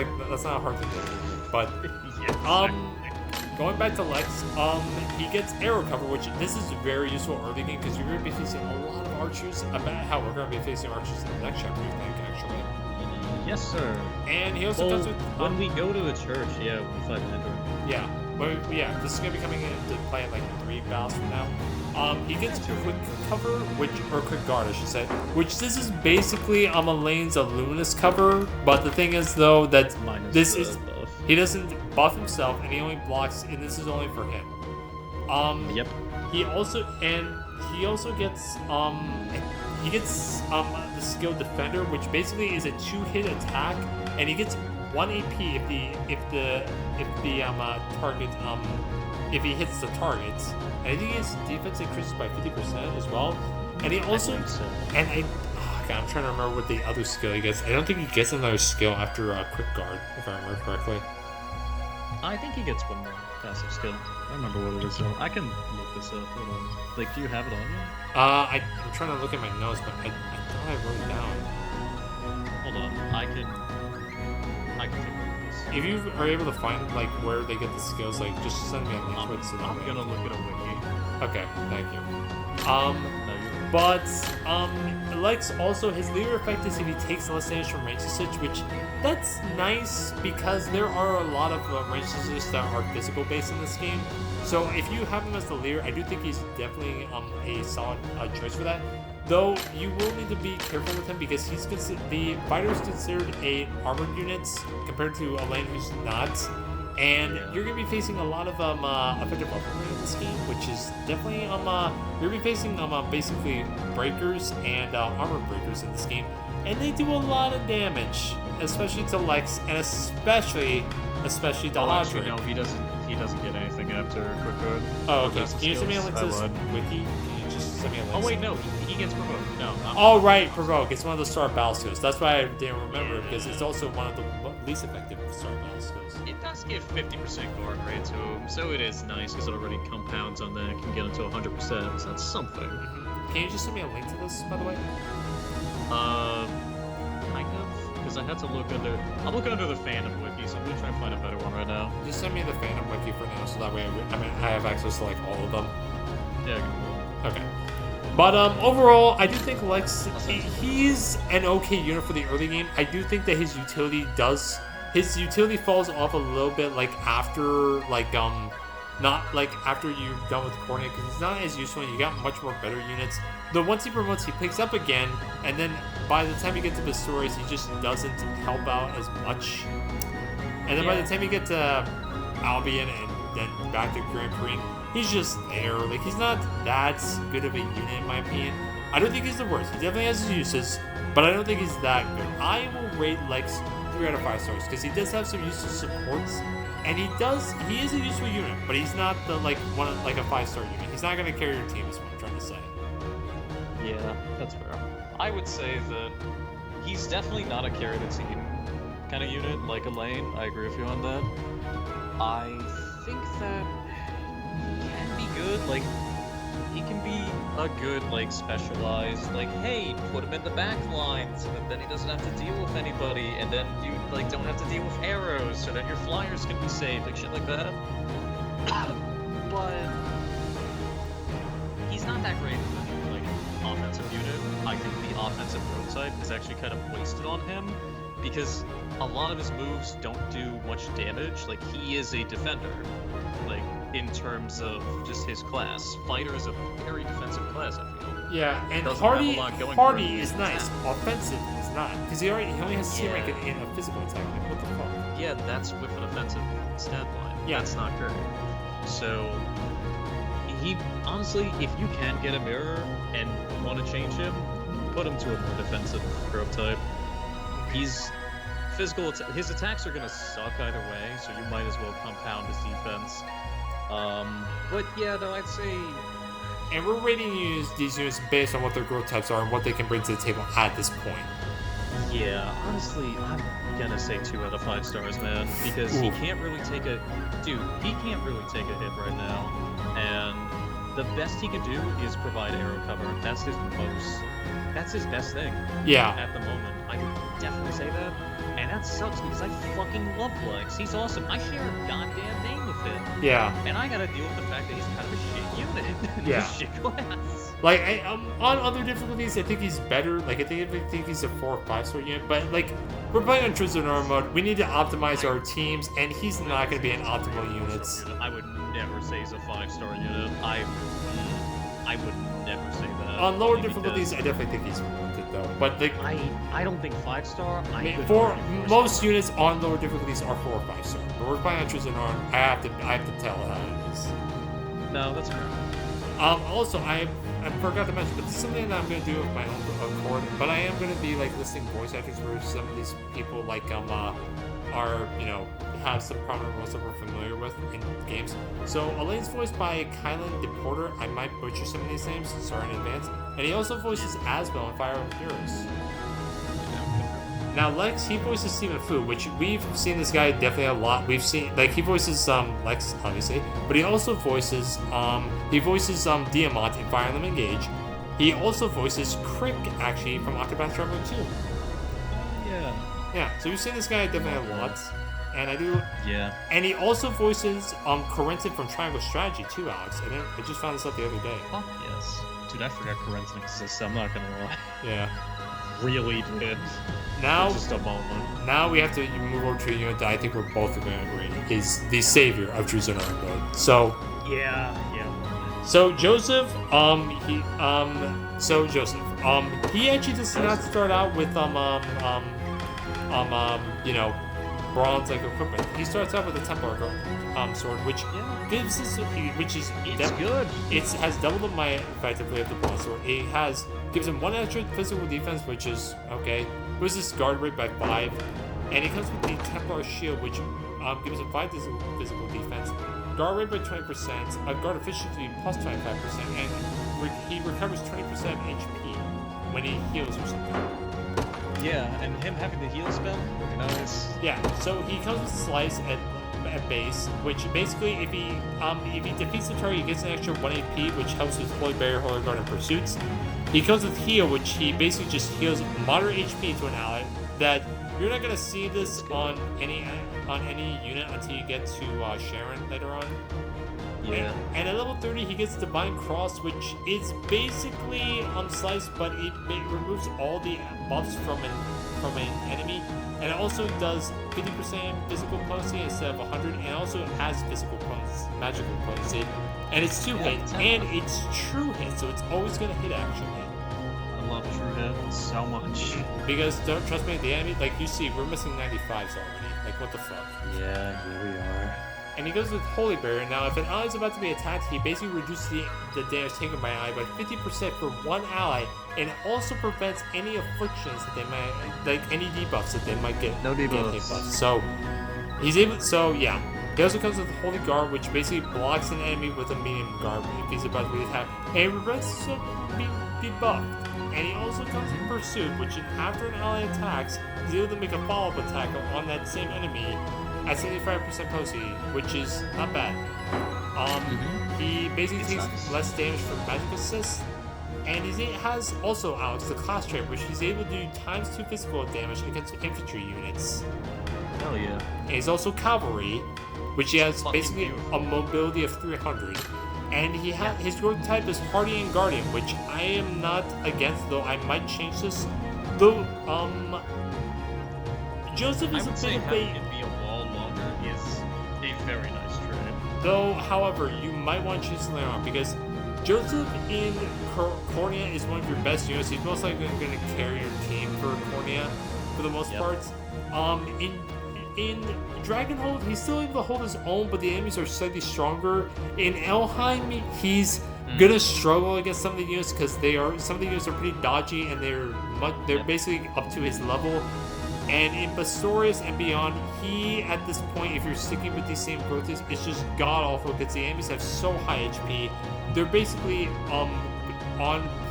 not hard to do. But going back to Lex, he gets arrow cover, which this is very useful early game because you're going to be facing a lot of archers. About how we're going to be facing archers in the next chapter, I think, actually. Yes, sir. And he also comes with when we go to the church, yeah, we'll fight Mandarin. Yeah, but yeah, this is going to be coming into play in like 3 battles from now. He gets quick cover, or quick guard, I should say, which this is basically Elaine's Luminous cover. But the thing is, though, that he doesn't buff himself, and he only blocks, and this is only for him. Yep. He also gets the skill Defender, which basically is a 2-hit attack, and he gets 1 AP if he hits the target. And I think his defense increases by 50% as well. And he also I'm trying to remember what the other skill he gets. I don't think he gets another skill after Quick Guard, if I remember correctly. I think he gets 1 more passive skill. I remember what it is though. I can look this up. Hold on. Like, do you have it on you? I'm trying to look at my notes, but I thought I wrote it down. Hold on. I can I can take a look. If you are able to find like where they get the skills, like just send me a link to it. So I'm gonna look at a wiki. Okay, thank you. No, you're But Lex also, his leader effect is if he takes less damage from range usage, which that's nice because there are a lot of range usage that are physical based in this game. So if you have him as the leader, I do think he's definitely a solid choice for that. Though you will need to be careful with him because the fighter is considered a armored unit compared to a lane who's not. And you're going to be facing a lot of effective weaponry in this game, which is definitely you're going to be facing basically breakers and armor breakers in this game, and they do a lot of damage, especially to Lex and especially to Audrey. No, he doesn't get anything after quick code. Oh, okay. Can you send me a link to this wiki? Can you just send me a link? Oh wait, no, he gets provoked. No. Oh right, provoke. It's one of the star battle skills. That's why I didn't remember because it's also one of the least effective star battle skills. It does give 50% guard rate to him, so it is nice because it already compounds on that. Can get into 100%, so that's something. Can you just send me a link to this, by the way? Kind of, because I had to look under. I'll look under the fandom wiki, so I'm gonna try and find a better one right now. Just send me the fandom wiki for now, so that way I have access to like all of them. Yeah. Cool. Okay. But overall, I do think Lex, he's an okay unit for the early game. I do think that his utility falls off a little bit like after not like after you're done with coordinate because he's not as useful and you got much more better units. Though once he promotes, he picks up again, and then by the time you get to the stories, he just doesn't help out as much. And then by the time you get to Albion and then back to Grand Prix, he's just there. Like, he's not that good of a unit, in my opinion. I don't think he's the worst. He definitely has his uses, but I don't think he's that good. I will rate Lex 3 out of 5 stars because he does have some useful supports, and he is a useful unit, but he's not the like a 5-star unit. He's not going to carry your team, is what I'm trying to say. Yeah, that's fair. I would say that he's definitely not a carry the team kind of unit like Elaine. I agree with you on that. I think that he can be good. Like, he can be a good, like, specialized, like, hey, put him in the back line so that then he doesn't have to deal with anybody, and then you, like, don't have to deal with arrows, so then your flyers can be saved, like, shit like that. But he's not that great of a, like, offensive unit. I think the offensive prototype is actually kind of wasted on him, because a lot of his moves don't do much damage. Like, he is a defender, like, in terms of just his class. Fighter is a very defensive class, I feel. Yeah, and Doesn't have a lot going for Hardy him. is nice. Offensive is not, because he only has C rank in a physical attack. Like, what the fuck? Yeah, that's with an offensive stat line. Yeah. That's not great. So, he, honestly, if you can get a mirror and want to change him, put him to a more defensive growth type. He's physical, his attacks are gonna suck either way, so you might as well compound his defense. But yeah, no, I'd say... And we're rating these units based on what their growth types are and what they can bring to the table at this point. Yeah, honestly, I'm gonna say 2 out of 5 stars, man, because he can't really take a... Dude, he can't really take a hit right now, and the best he can do is provide arrow cover. That's his best thing. Yeah. At the moment. I can definitely say that. And that sucks because I fucking love Lex. He's awesome. I share a goddamn name with him. Yeah. And I gotta deal with the fact that he's kind of a shit unit. Yeah. A shit class. Like, on other difficulties, I think he's better. Like, I think he's a 4 or 5-star unit. But, like, we're playing on Zenoiran mode. We need to optimize our teams, and he's not going to be an optimal unit. I would never say he's a 5-star unit. I would never say that. On lower difficulties, I definitely think he's worth it, though. But I don't think 5-star. For most units on lower difficulties are 4 or 5-star. But we're playing on Zenoiran. I have to tell how it is. No, that's fair. Also, I forgot to mention, but this is something that I'm going to do with my own accord. But I am going to be like listing voice actors for some of these people, like are have some prominent roles that we're familiar with in games. So Elaine's voiced by Kylan DePorter. I might butcher some of these names, sorry in advance. And he also voices Asbel in Fire of Heroes. Now Lex, he voices Stephen Fu, which we've seen this guy definitely a lot. We've seen, like, he voices Lex, obviously, but he also voices Diamant in Fire Emblem Engage. He also voices Crick, actually, from Octopath Traveler 2. Yeah. Yeah, so you've seen this guy definitely a lot. And I do. Yeah. And he also voices Corentin from Triangle Strategy too, Alex. I just found this out the other day. Fuck yes. Dude, I forgot Corentin exists. I'm not gonna lie. Yeah. Really did. Now, for just a moment. Now we have to move over to a unit that I think we're both going to agree is the savior of True Zenoiran mode. So. Yeah. So Joseph, he actually does not start out with bronze like equipment. He starts out with a Templar sword, which gives us, it's good. It has doubled my effectively of the bronze sword. It gives him 1 extra physical defense, which is okay. Boosts his guard rate by 5, and it comes with the Templar shield, which gives him 5 physical defense, guard rate by 20%, a guard efficiency plus 25%, and he recovers 20% HP when he heals or something. Yeah, and him having the heal spell, very nice. Yeah, so he comes with Slice at base, which basically, if he defeats the target, he gets an extra 1 AP, which helps with Holy Barrier, Holy Guard, and Pursuits. He comes with Heal, which he basically just heals moderate HP to an ally. That you're not gonna see this on any unit until you get to Sharon later on. Yeah. And at level 30, he gets Divine Cross, which is basically Slice, but it removes all the buffs from an enemy, and it also does 50% physical potency instead of 100, and also it has physical potency, magical potency, and it's 2 hit, and it's true hit, so it's always gonna hit actually. I love true hit so much. Because don't trust me, the enemy, like you see, we're missing 95s already. Like what the fuck? Yeah, here we are. And he goes with Holy Barrier. Now, if an ally is about to be attacked, he basically reduces the damage taken by an ally by 50% for 1 ally, and also prevents any afflictions that they might, like any debuffs that they might get. No debuffs. So he's able. So yeah, he also comes with Holy Guard, which basically blocks an enemy with a medium guard if he's about to be attacked, and he prevents him being debuffed. And he also comes with Pursuit, which after an ally attacks, he's able to make a follow-up attack on that same enemy at 75% potency, which is not bad. He basically takes less damage from magic assist, and he has also, Alex, the class trait, which he's able to do ×2 physical damage against infantry units. Hell yeah. And he's also cavalry, which he has basically a mobility of 300. And he his growth type is Hardy and Guardian, which I am not against, though I might change this. Though, Joseph is a bit of a is a very nice trade. Though, however, you might want to choose something on because Joseph in Cornea is one of your best units. He's most likely going to carry your team for Cornea for the most part. In Dragonhold, he's still able to hold his own, but the enemies are slightly stronger. In Elheim, he's gonna struggle against some of the units because some of the units are pretty dodgy and they're basically up to his level. And in Bastorius and beyond, he, at this point, if you're sticking with these same growths, it's just god-awful because the enemies have so high HP. They're basically on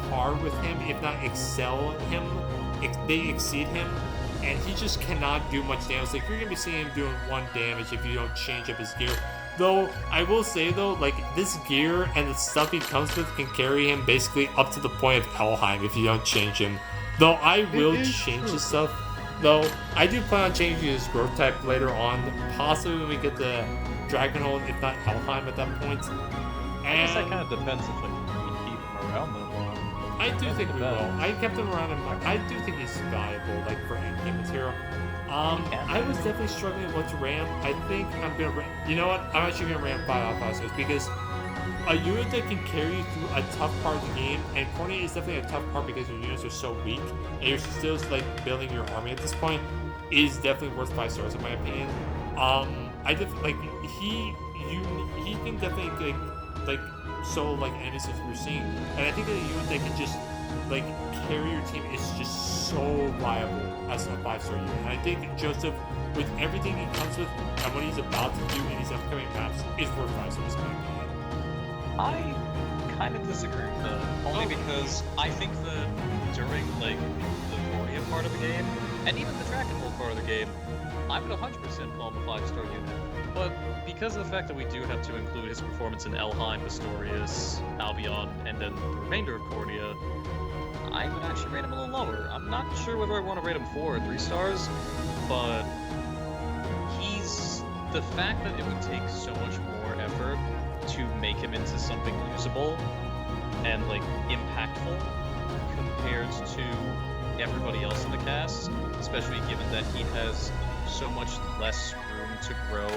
par with him, if not excel him. They exceed him, and he just cannot do much damage. Like, you're going to be seeing him doing 1 damage if you don't change up his gear. Though, I will say, though, like, this gear and the stuff he comes with can carry him basically up to the point of Helheim if you don't change him. Though, I will change his stuff. Though, I do plan on changing his growth type later on, possibly when we get the Dragonhold, if not Helheim at that point. And I guess that kind of depends if we keep him around that long. I do think we will. I kept him around, and I do think he's valuable, like, for endgame material. I was definitely struggling with what to ram. I think I'm going to ram... You know what? I'm actually going to ram 5 officers, because a unit that can carry you through a tough part of the game, and Cornea is definitely a tough part because your units are so weak, and you're still like building your army at this point, is definitely worth 5 stars in my opinion. He can definitely like solo like enemies as we're seeing, and I think that a unit that can just like carry your team is just so viable as a 5-star unit. And I think Joseph, with everything he comes with and what he's about to do in these upcoming maps, is worth 5 stars in my opinion. I kind of disagree with that, only because I think that during like the Cornea part of the game, and even the Dragonhold part of the game, I would 100% call him a 5-star unit. But because of the fact that we do have to include his performance in Elheim, Bastorius, Albion, and then the remainder of Cornea, I would actually rate him a little lower. I'm not sure whether I want to rate him 4 or 3 stars, but he's the fact that it would take so much more effort to make him into something usable and like impactful compared to everybody else in the cast, especially given that he has so much less room to grow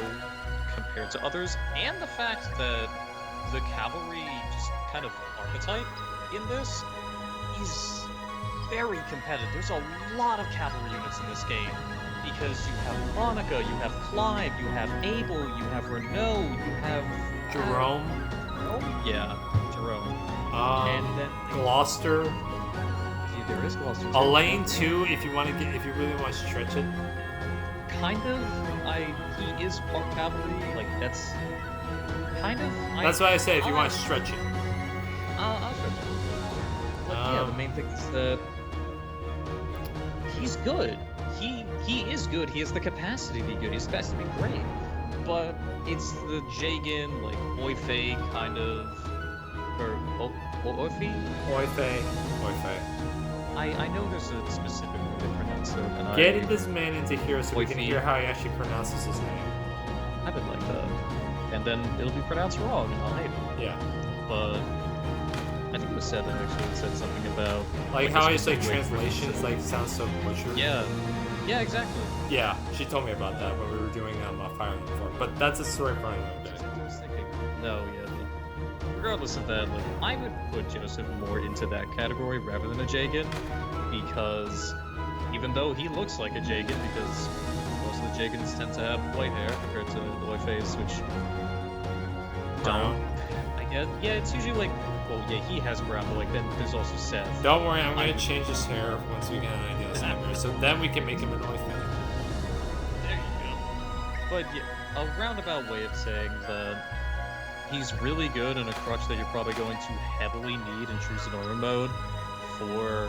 compared to others, and the fact that the cavalry just kind of archetype in this is very competitive. There's a lot of cavalry units in this game because you have Monica, you have Clive, you have Abel, you have Renault, you have Jerome. Yeah, Jerome. And then Gloucester. Yeah, there is Gloucester. Elaine too, if you really want to stretch it. Kind of. He is part cavalry. Like that's kind of. That's why I say if you want to stretch it. I'll stretch it. But yeah, the main thing is that he's good. He is good. He has the capacity to be good. He has the capacity to be great. But it's the Jagan, like Oife kind of, or Oife. I know there's a specific way to pronounce it. And Get this man into here so we can hear how he actually pronounces his name. I would like that. And then it'll be pronounced wrong, and I'll hate it. Yeah. But I think it was said that actually it said something about like how his like translations like sound so butchered. Yeah. Yeah, exactly. Yeah, she told me about that when we were doing Fire and Form. But that's a story for another day. I was thinking, no, yeah. But regardless of that, like I would put Joseph more into that category rather than a Jagan, because even though he looks like a Jagan, because most of the Jagans tend to have white hair compared to the white face, which don't. I guess. Yeah, it's usually like, well, yeah, he has brown, but like then there's also Seth. Don't worry, I'm gonna change his hair once we get an idea of his hair, so then we can make him an Oife. There you go. But yeah, a roundabout way of saying that he's really good and a crutch that you're probably going to heavily need in true Zenoiran mode for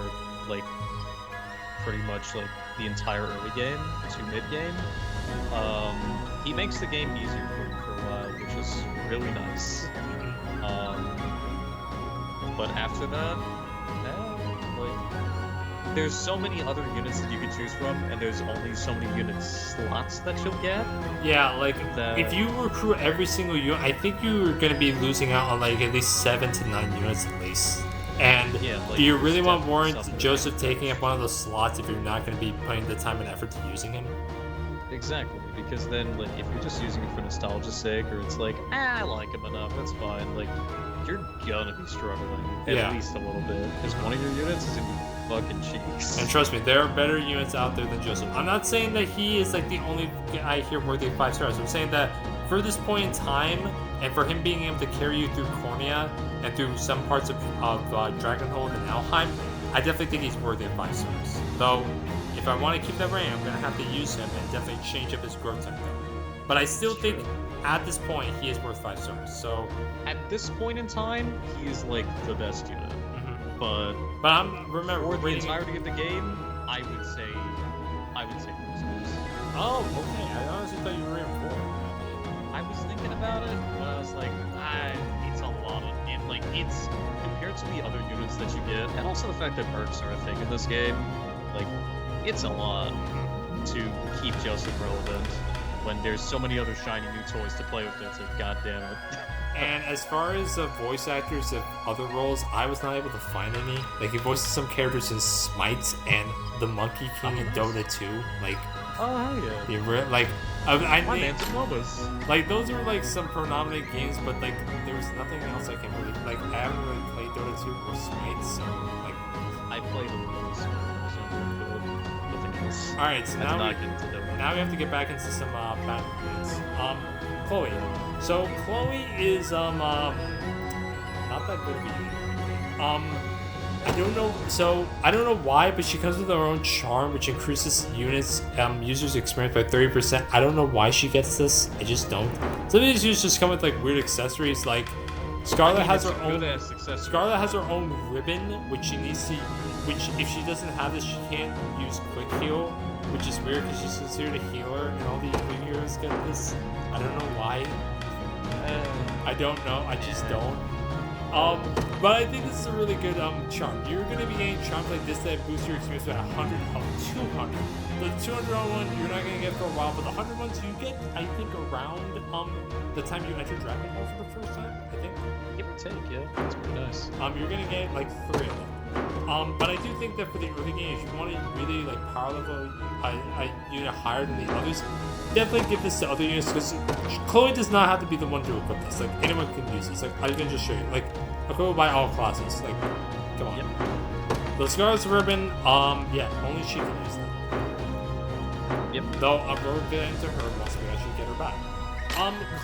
like pretty much like the entire early game to mid game. He makes the game easier for you for a while, which is really nice. But after that, like, there's so many other units that you can choose from, and there's only so many unit slots that you'll get. Yeah, like, if you recruit every single unit, I think you're going to be losing out on, like, at least 7 to 9 units at least. And yeah, like, do you really want warrant Joseph taking up one of those slots if you're not going to be putting the time and effort to using him? Exactly, because then, like, if you're just using it for nostalgia's sake, or it's like, I like him enough, that's fine, like, you're gonna be struggling at least a little bit, because one of your units is gonna be fucking cheeks. And trust me, there are better units out there than Joseph. I'm not saying that he is, like, the only guy here worthy of 5 stars. I'm saying that for this point in time, and for him being able to carry you through Cornea, and through some parts of Dragonhold and Alheim, I definitely think he's worthy of 5 stars. Though, if I want to keep that rank, I'm going to have to use him and definitely change up his growth type though. But I still think, at this point, he is worth 5 stars, so... At this point in time, he is, like, the best unit. Mm-hmm. But I'm, remember, for the entirety of the game, I would say 4 stars. Oh, okay. I honestly thought you were in 4. I was thinking about it, but I was like, it's a lot of... And, like, it's... Compared to the other units that you get, and also the fact that perks are a thing in this game, like, it's a lot to keep Joseph relevant when there's so many other shiny new toys to play with. It's like, god damn it. And as far as voice actors of other roles, I was not able to find any. Like, he voices some characters in Smite and the Monkey King in Dota 2. Like, oh hell yeah. Like, I My mean, man's MOBAs. like, those are like some predominant games, but like, there's nothing else I can really, like, I haven't really played Dota 2 or Smite, so, like. I played a little Smite, so nothing else. Alright, so now we have to get back into some battle units. Chloe. So Chloe is not that good of a unit. I don't know. So I don't know why, but she comes with her own charm, which increases units users' experience by 30%. I don't know why she gets this. I just don't. Some of these units just come with like weird accessories. Like Scarlet has her own. Scarlet has her own ribbon, which she needs to. Which if she doesn't have this, she can't use quick heal, which is weird because she's considered a healer, and all the other heroes get this. I don't know why. I don't know. I just don't. But I think this is a really good charm. You're going to be getting charms like this that boost your experience by 100 health, 200. The 200 one you're not going to get for a while, but the 100 ones you get, I think, around the time you enter Dragon Hall for the first time, I think. Give or take, yeah. That's pretty nice. You're going to get like 3 of them. But I do think that for the early game, if you want to really like power level a unit higher than the others, definitely give this to other units because Chloe does not have to be the one to equip this. Like anyone can use this. Like I can just show you. Like equipped by all classes. Like come on. Yep. The Scarlet's Ribbon, yeah, only she can use that. Yep. Though we'll get into her once we actually get her back.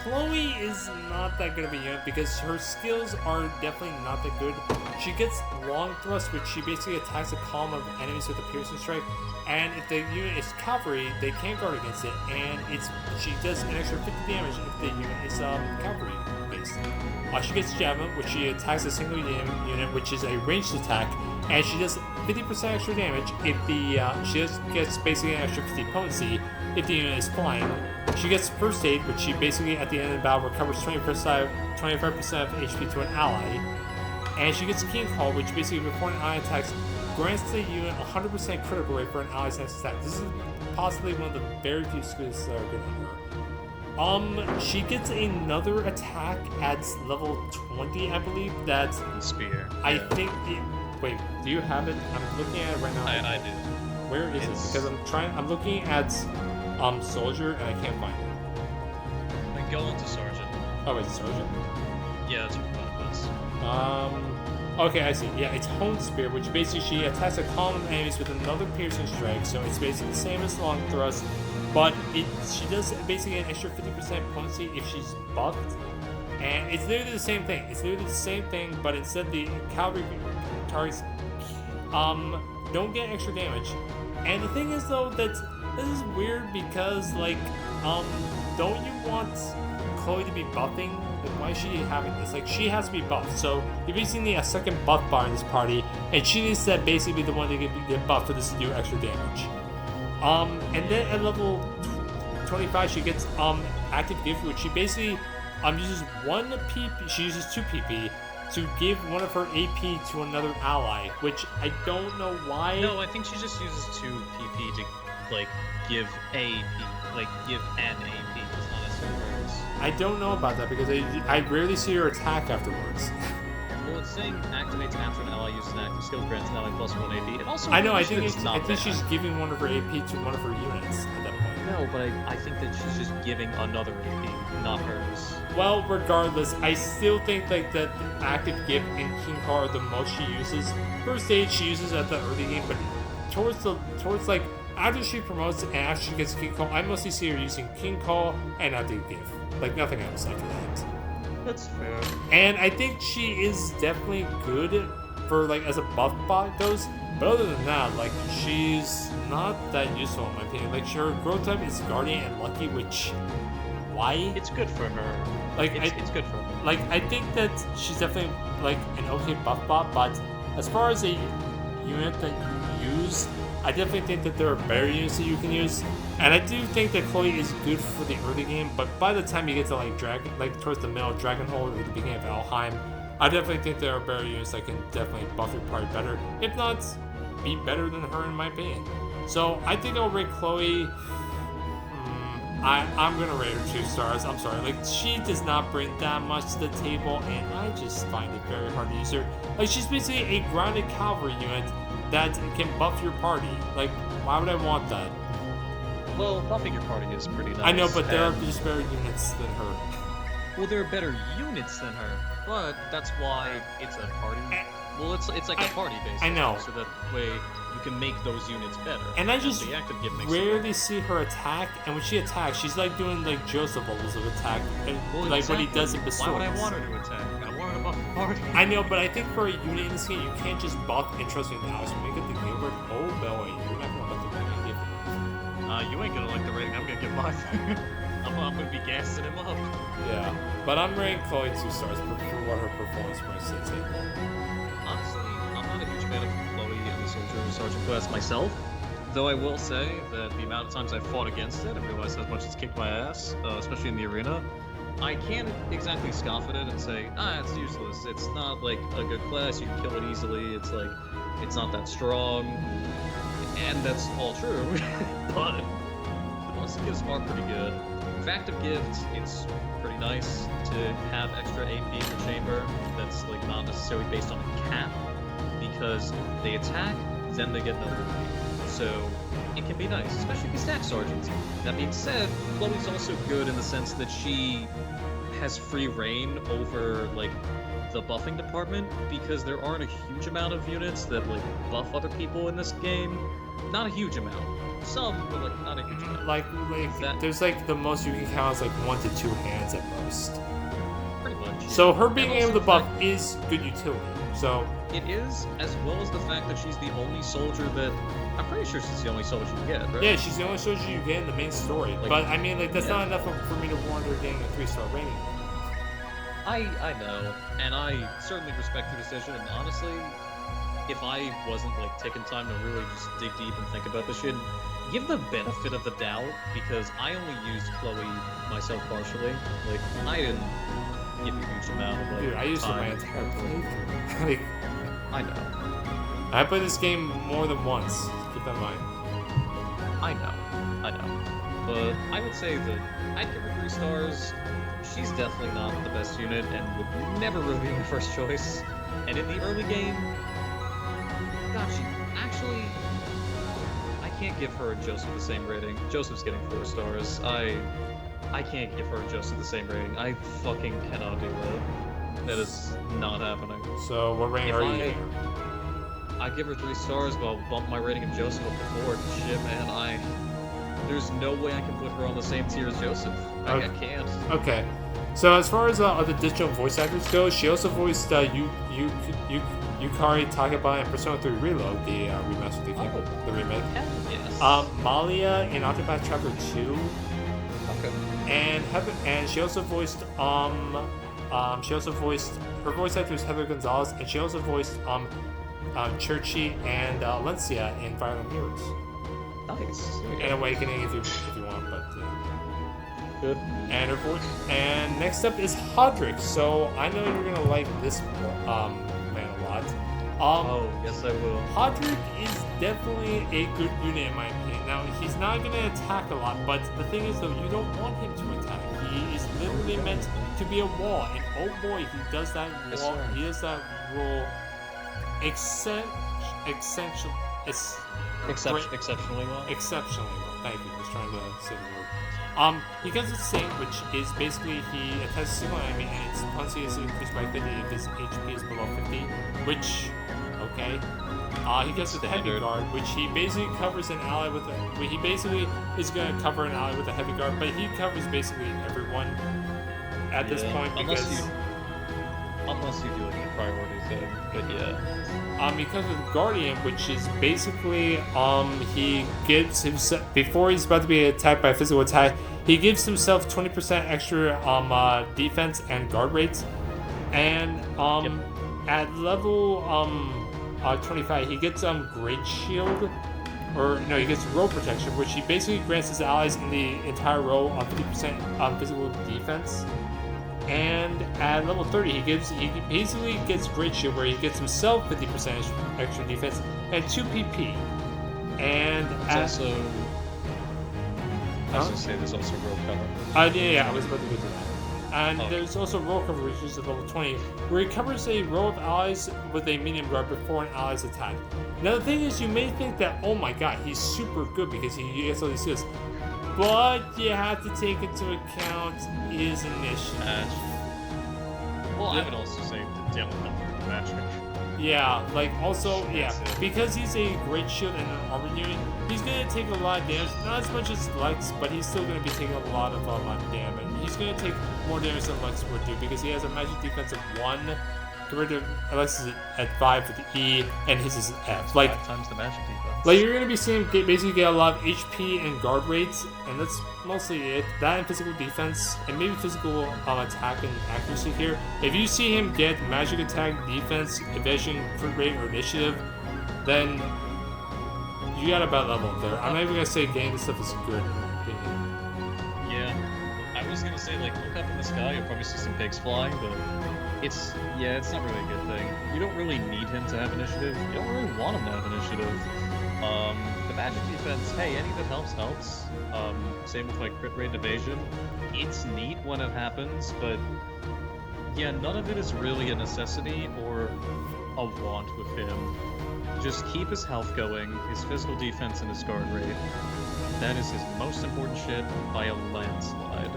Chloe is not that good of a unit because her skills are definitely not that good. She gets long thrust, which she basically attacks a column of enemies with a piercing strike. And if the unit is cavalry, they can't guard against it. And she does an extra 50 damage if the unit is cavalry based. She gets Javelin, which she attacks a single unit, which is a ranged attack, and she does 50% extra damage if she just gets basically an extra 50 potency if the unit is flying. She gets First Aid, which she basically at the end of the battle recovers 25% of HP to an ally. And she gets King Call, which basically before an ally attacks, grants the unit 100% critical rate for an ally's next attack. This is possibly one of the very few skills that are good on her. She gets another attack at level 20, I believe. That's Spear. I think. Wait, do you have it? I'm looking at it right now. I do. Where is it? Because I'm looking at Soldier and I can't find it. Then go into Sergeant. Oh, it's Sergeant? Yeah, that's what it was. Okay, I see. Yeah, it's Hone Spear, which basically she attacks a column of enemies with another piercing strike, so it's basically the same as Long Thrust, but she does basically an extra 50% potency if she's buffed, and it's literally the same thing. It's literally the same thing, but instead the cavalry targets don't get extra damage. And the thing is though that this is weird because like don't you want Chloe to be buffing? Like, why is she having this? Like she has to be buffed. So you're basically need a second buff bar in this party, and she needs to basically be the one to get buffed for this to do extra damage. And then at level 25 she gets active gift, which she basically uses 1 PP. She uses 2 PP to give one of her AP to another ally, which I don't know why. No, I think she just uses 2 PP to like give AP, like give an AP. It's not necessarily hers. I don't know about that because I rarely see her attack afterwards. Well, it's saying activates after an ally uses an active skill, grants an ally plus 1 AP. And also, I know. I think think she's giving one of her AP to one of her units at that point. No, but I think that she's just giving another AP, not hers. Well, regardless, I still think like that active gift and King Call are the most she uses. First Aid she uses at the early game, but towards like after she promotes and after she gets King Call, I mostly see her using King Call and active gift, like nothing else after that. That's fair. And I think she is definitely good for like as a buff bot goes. But other than that, like she's not that useful in my opinion. Like her growth type is Guardian and Lucky, which why? It's good for her. Like it's good for her. Like I think that she's definitely like an okay buff bot, but as far as a unit that you use, I definitely think that there are better units that you can use. And I do think that Chloe is good for the early game, but by the time you get to like towards the middle of Dragon Hall or the beginning of Valheim, I definitely think there are better units that can definitely buff your party better, if not be better than her in my opinion. So I think I'll rate Chloe. I'm gonna rate her 2 stars. I'm sorry, like she does not bring that much to the table, and I just find it very hard to use her. Like she's basically a grounded cavalry unit that can buff your party. Like why would I want that? Well, buffing your party is pretty nice. I know, but there are just better units than her. Well, there are better units than her, but that's why it's a party. Well, it's like a party base. I know. So that way you can make those units better. And I just the active gift makes rarely see her attack, and when she attacks, she's like doing like Joseph levels of attack, and like exactly. what he does in Bestows. Why would I want her to attack? I want her to buff the party. I know, but I think for a unit in this game, you can't just buff and trust me now. So make it the Unicord. Oh boy, you're not gonna let the rating give. You ain't gonna like the rating. I'm gonna give mine. I'm gonna be gassing him up. Yeah, but I'm rating Chloe 2 stars for what her performance brings to the table. Honestly, I'm not a huge fan of Chloe and the Soldier Sergeant class myself. Though I will say that the amount of times I've fought against it and realized how much it's kicked my ass, especially in the arena, I can't exactly scoff at it and say, it's useless. It's not like a good class, you can kill it easily, it's like, it's not that strong. And that's all true. But most gifts are pretty good. Fact of gifts, it's pretty nice to have extra AP in the chamber that's like not necessarily based on a cap, because they attack, then they get another AP. So it can be nice, especially if you stack sergeants. That being said, Chloe's also good in the sense that she has free reign over like the buffing department, because there aren't a huge amount of units that like buff other people in this game. Not a huge amount. Some, but like not a huge amount. Like that, there's like the most you can count is like 1 to 2 hands at most. Pretty much. Yeah. So her being able to buff is good utility. So it is, as well as the fact that she's the only soldier that I'm pretty sure she's the only soldier you get, right? Yeah, she's the only soldier you get in the main story. Like, but I mean, like that's not enough for me to warrant her getting a 3-star rating. I know, and I certainly respect your decision. And honestly, if I wasn't like taking time to really just dig deep and think about this shit, give the benefit of the doubt, because I only used Chloe myself partially. Like I didn't give a huge amount of like. Dude, I used time my entire playthrough. Like, I know. I played this game more than once. Keep that in mind. I know. But I would say that I'd give her 3 stars. She's definitely not the best unit and would never really be my first choice. And in the early game, God, actually, I can't give her and Joseph the same rating. Joseph's getting 4 stars. I can't give her and Joseph the same rating. I fucking cannot do that. That is not happening. So what rating are you? I give her 3 stars, but I'll bump my rating of Joseph up to 4. Shit, man, there's no way I can put her on the same tier as Joseph. I can't. Okay. So as far as other digital voice actors go, she also voiced Yukari Takeba in Persona 3 Reload, the remastered the remake. Yes. Malia in Octopath Traveler 2. Okay. And she also voiced her voice actor is Heather Gonzalez, and she also voiced Churchy and Lencia in Violent Mirrors. Nice. And Awakening if you want, but good. And her voice. And next up is Hodrick. So I know you're gonna like this man a lot. Oh yes, I will. Hodrick is definitely a good unit in my opinion. Now he's not gonna attack a lot, but the thing is though, you don't want him to attack. He is literally meant to be a wall, and oh boy, he does that wall. He does that role exceptionally well. Exceptionally well. Thank you. I was trying to say the word. He gets a Saint, which is basically he attacks a single enemy and its potency is increased by 50 if his HP is below 50. Which, okay. He gets the Heavy Guard, which he basically covers an ally with a. He basically is going to cover an ally with a Heavy Guard, but he covers basically everyone at this point because. Unless you do like a priority thing, but yeah. Because with Guardian, which is basically, he gives himself, before he's about to be attacked by a physical attack, he gives himself 20% extra, defense and guard rates. And, at level, 25, he gets, Great Shield, or, no, he gets Row Protection, which he basically grants his allies in the entire row 50% physical defense. And at level 30, he basically gets Great Shield, where he gets himself 50% extra defense and 2 PP. And also, I was gonna say there's also roll cover. Yeah, I was about to get to that. And there's also roll cover, which is at level 20, where he covers a row of allies with a medium guard before an ally's attack. Now the thing is, you may think that, oh my god, he's super good because he gets all these skills. But you have to take into account his initiative. Well, I would also say the Dale Comfort magic. Yeah, like also, yeah, because he's a Great Shield and an armor unit, he's gonna take a lot of damage. Not as much as Lex, but he's still gonna be taking a lot of damage. He's gonna take more damage than Lex would do because he has a magic defense of 1. Compared to Alexis at 5 with the E, and his is F. Like 5 times the magic defense. Like you're gonna be seeing him basically get a lot of HP and guard rates, and that's mostly it. That and physical defense, and maybe physical attack and accuracy here. If you see him get magic attack, defense, evasion, crit rate, or initiative, then you got about level there. I'm not even gonna say getting this stuff is good in my opinion. Yeah, I was gonna say, like, look up in the sky, you'll probably see some pigs flying, but it's not really a good thing. You don't really need him to have initiative. You don't really want him to have initiative. The magic defense, hey, any that helps. Same with, like, crit rate and evasion. It's neat when it happens, but yeah, none of it is really a necessity or a want with him. Just keep his health going, his physical defense, and his guard rate. That is his most important shit by a landslide.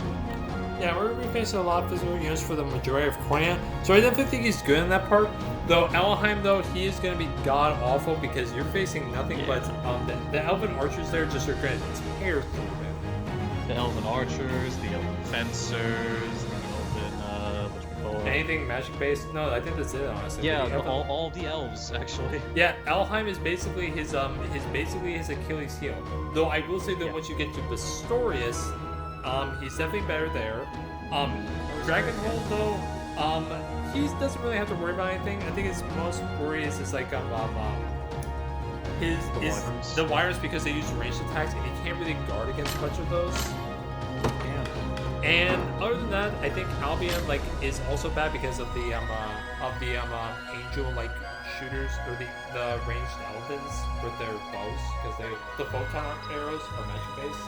Yeah, we're going to be facing a lot of physical units for the majority of Cornia, so I definitely think he's good in that part. Though Elheim, though, he is going to be god-awful because you're facing nothing but the Elven Archers there just are going to tear through him. The Elven Archers, the Elven Fencers, the Elven, whatchamacallit? Anything magic-based? No, I think that's it, honestly. Yeah, all the elves, actually. Yeah, Elheim is basically his Achilles heel. Though I will say that once you get to Pistorius, he's definitely better there. Dragonhold though, he doesn't really have to worry about anything. I think his most worry is just like the Wyverns because they use ranged attacks and he can't really guard against much of those. And other than that, I think Albion is also bad because of the angel shooters or the ranged Elvens with their bows because the photon arrows are magic based.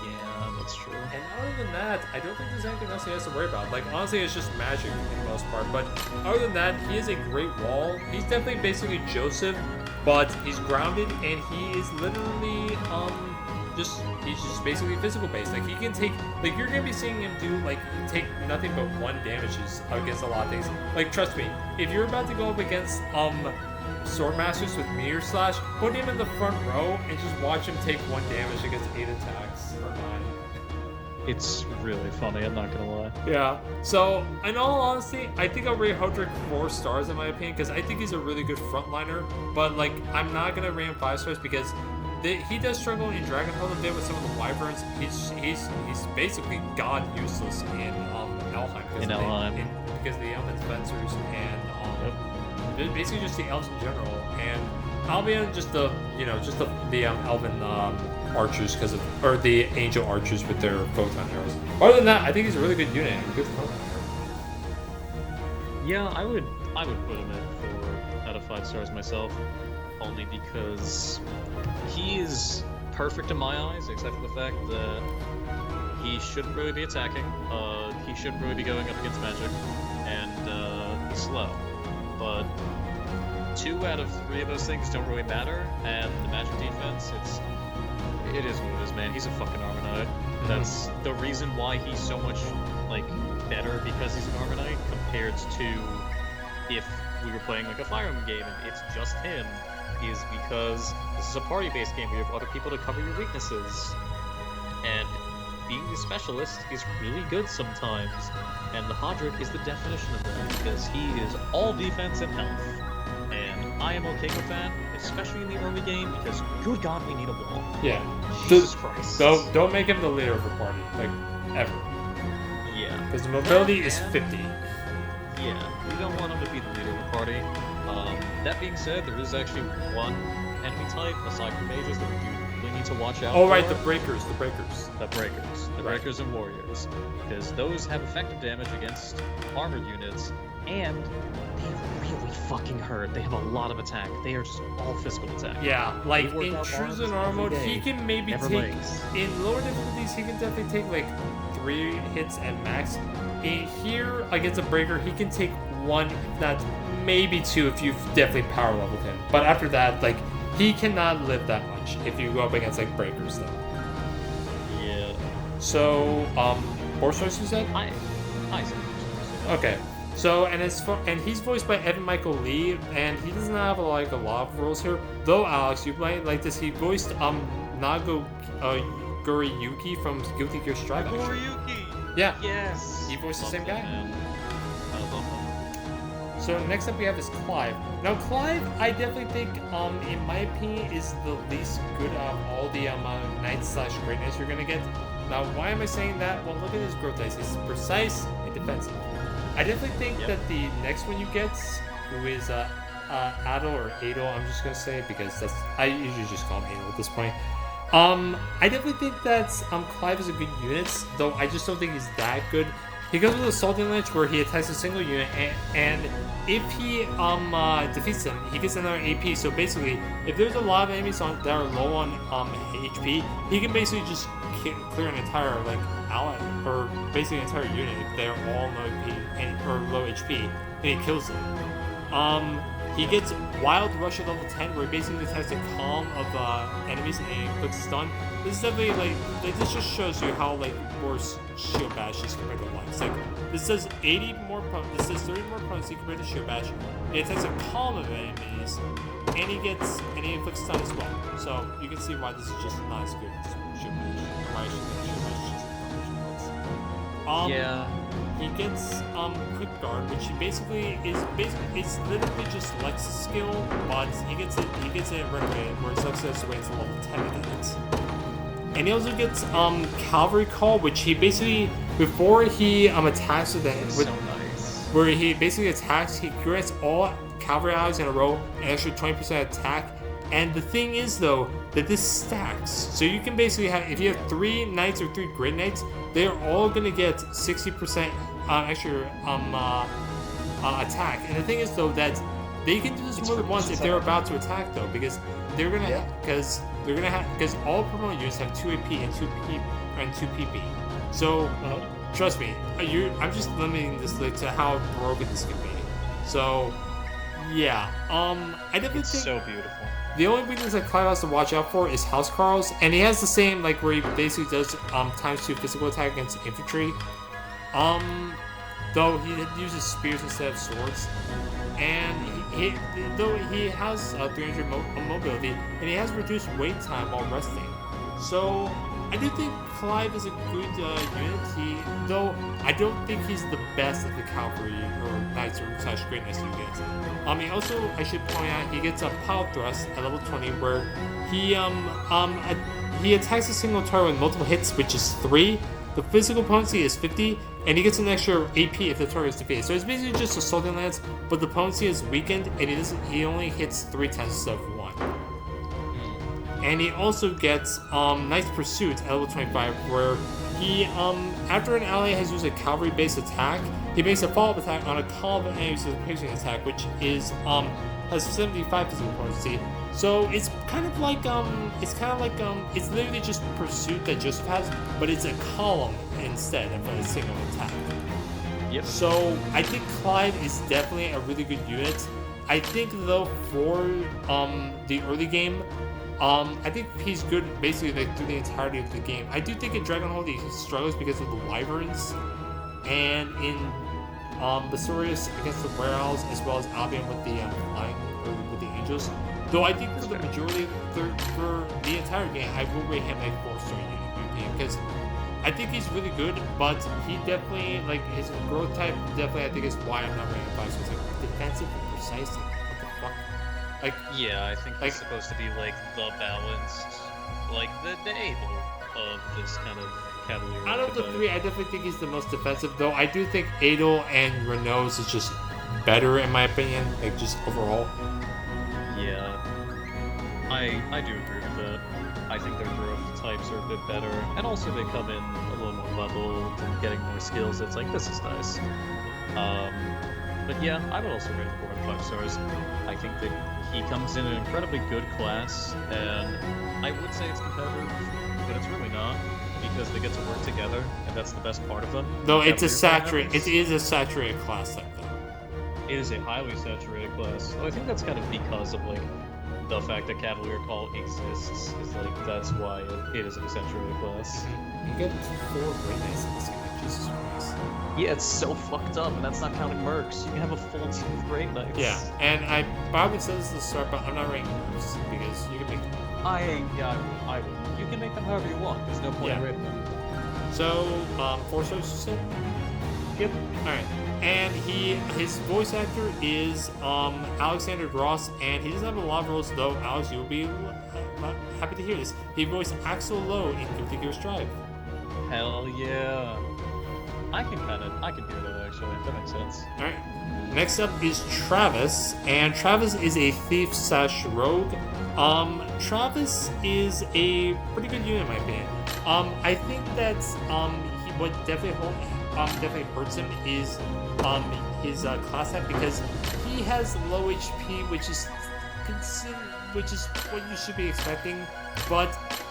Yeah, that's true. And other than that, I don't think there's anything else he has to worry about. Honestly, it's just magic for the most part. But other than that, he is a great wall. He's definitely basically Joseph, but he's grounded and he is literally he's just basically physical based. He can take you're gonna be seeing him do take nothing but 1 damages against a lot of things. Trust me, if you're about to go up against Swordmasters with Meteor Slash, put him in the front row and just watch him take 1 damage against 8 attacks or 9. It's really funny, I'm not gonna lie. Yeah. So, in all honesty, I think I'll rate Hodrick 4 stars in my opinion, because I think he's a really good frontliner, but I'm not gonna rate him 5 stars because he does struggle in Dragonhold a bit with some of the Wyverns. He's basically god useless in Elheim because of the Elven Fencers and basically just the elves in general, and Albion just the Elven archers or the angel archers with their photon arrows. Other than that, I think he's a really good unit and a good frontliner. Yeah, I would put him at 4 out of 5 stars myself, only because he is perfect in my eyes, except for the fact that he shouldn't really be attacking. He shouldn't really be going up against magic, and he's slow. But 2 out of 3 of those things don't really matter, and the magic defense, it is what it is, man. He's a fucking Armonite. That's the reason why he's so much better, because he's an Armonite compared to if we were playing a Fire Emblem game and it's just him, is because this is a party-based game where you have other people to cover your weaknesses. And being the specialist is really good sometimes, and the Hodrick is the definition of that, because he is all defense and health. And I am okay with that, especially in the early game, because good god, we need a wall. Yeah. Jesus Christ. Don't make him the leader of the party, ever. Yeah. Because the mobility is 50. Yeah, we don't want him to be the leader of the party. That being said, there is actually one enemy type, aside from mages, that we do really need to watch out for. Oh, right, the breakers. The breakers and warriors. Because those have effective damage against armored units, and they really fucking hurt. They have a lot of attack. They are just all physical attack. Yeah, in True Zenoiran mode, he can maybe take... In lower difficulties, he can definitely take 3 hits at max. In here, against a breaker, he can take 1, if not maybe 2 if you've definitely power leveled him. But after that, he cannot live that much if you go up against breakers though. Yeah. So, 4 stars you said? I said. Okay. So, and he's voiced by Evan Michael Lee, and he doesn't have a lot of roles here. Though, Alex, you might like this. He voiced Nago Goriyuki from Guilty Gear Strive. Goriyuki. Yeah. Yes. He voiced the same guy. I love him. So next up we have is Clive. Now Clive, I definitely think, in my opinion, is the least good of all the Knights/Greatness you're gonna get. Now, why am I saying that? Well, look at his growth dice. He's precise and defensive. I definitely think that the next one you get, who is Adol or Adol, I'm just gonna say because I usually just call him Adol at this point. I definitely think that Clive is a good unit, though I just don't think he's that good. He goes with Assaulting Lance where he attacks a single unit, and if he defeats them, he gets another AP. So basically, if there's a lot of enemies that are low on HP, he can basically just clear an entire ally, or basically an entire unit if they're all low AP or low HP, and he kills them. He gets Wild Rush at level 10, where he basically has the calm of enemies and he puts stun. This is definitely this just shows you how worse Shield Bash is compared to Light. It's this does 80 more this does 30 more potency compared to Shield Bash. It has a calm of enemies, and he inflicts stun as well. So you can see why this is just not as good as Shield Bash. Why Shield Bash is just yeah. He gets Quick Guard, which he basically it's literally just Lex's skill, but he gets it right away, whereas Lex has to wait until level 10 to get it. And he also gets Cavalry Call, which he basically before he attacks with so nice. Where he basically attacks, he grants all cavalry allies in a row an extra 20% attack. And the thing is though that this stacks, so you can basically have, if you have 3 knights or 3 great knights, they're all gonna get 60% extra attack. And the thing is though that they can do this more than once if they're about to attack though, because they're gonna because all promoted units have 2 AP and 2 PP. So trust me, I'm just limiting this to how broken this can be. So yeah, I definitely think so beautiful. The only weakness that Clive has to watch out for is Housecarls, and he has the same where he basically does ×2 physical attack against infantry. Though he uses spears instead of swords, and though he has 300 mobility, and he has reduced wait time while resting. So I do think Clive is a good unit. Though I don't think he's the best at the cavalry or knights or / great knights you get. He also, I should point out, he gets a Pile Thrust at level 20, where he attacks a single target with multiple hits, which is 3. The physical potency is 50, and he gets an extra AP if the target is defeated. So it's basically just Assaulting Lance, but the potency is weakened, and he only hits 3 times instead of 1. And he also gets Knight's Pursuit at level 25, where he, after an ally has used a cavalry-based attack, he makes a follow-up attack on a column of enemies with a piercing attack, which is has 75 physical potency. So it's kind of like it's literally just Pursuit that Joseph has, but it's a column instead of a single attack. Yep. So I think Clive is definitely a really good unit. I think though for the early game, I think he's good basically through the entirety of the game. I do think in Dragonhold he struggles because of the Wyverns, and in Basorius against the Werewolves, as well as Albion with the flying or with the Angels. Though I think for the majority for the entire game, I will rate him a 4-star unit because I think he's really good, but he definitely his growth type definitely I think is why I'm not rating him 5 stars. Defensive and precise. What the fuck? Yeah, I think he's supposed to be the balanced, the able of this kind of cavalier. Out of the 3, I definitely think he's the most defensive, though I do think Adel and Renault's is just better in my opinion, just overall. Yeah, I do agree with that. I think their growth types are a bit better, and also they come in a little more leveled and getting more skills. It's this is nice. But yeah, I would also rate him 4 5 stars. I think that he comes in an incredibly good class, and I would say it's competitive, but it's really not, because they get to work together, and that's the best part of them. Though it's a saturated, it is a saturated class type though. It is a highly saturated class. Well, I think that's kind of because of the fact that Cavalier Call exists. Is that's why it is a saturated class. You get 4 great knights in this game, Jesus Christ. Yeah, it's so fucked up, and that's not counting mercs. You can have a full team of great knights. Yeah, and I probably said this at the start, but I'm not rating mercs because you can make them. I would. You can make them however you want. There's no point in rating them. So, 4 stars you said? Yep. Alright. And his voice actor is Alexander Gross, and he doesn't have a lot of roles, though. Alex, you'll be happy to hear this. He voiced Axel Lowe in Guilty Gear Strive. Hell yeah. I can hear that actually. That makes sense. Alright. Next up is Travis, and Travis is a thief / rogue. Travis is a pretty good unit in my opinion. I think that what definitely hurts him is his class type, because he has low HP, which is what you should be expecting, but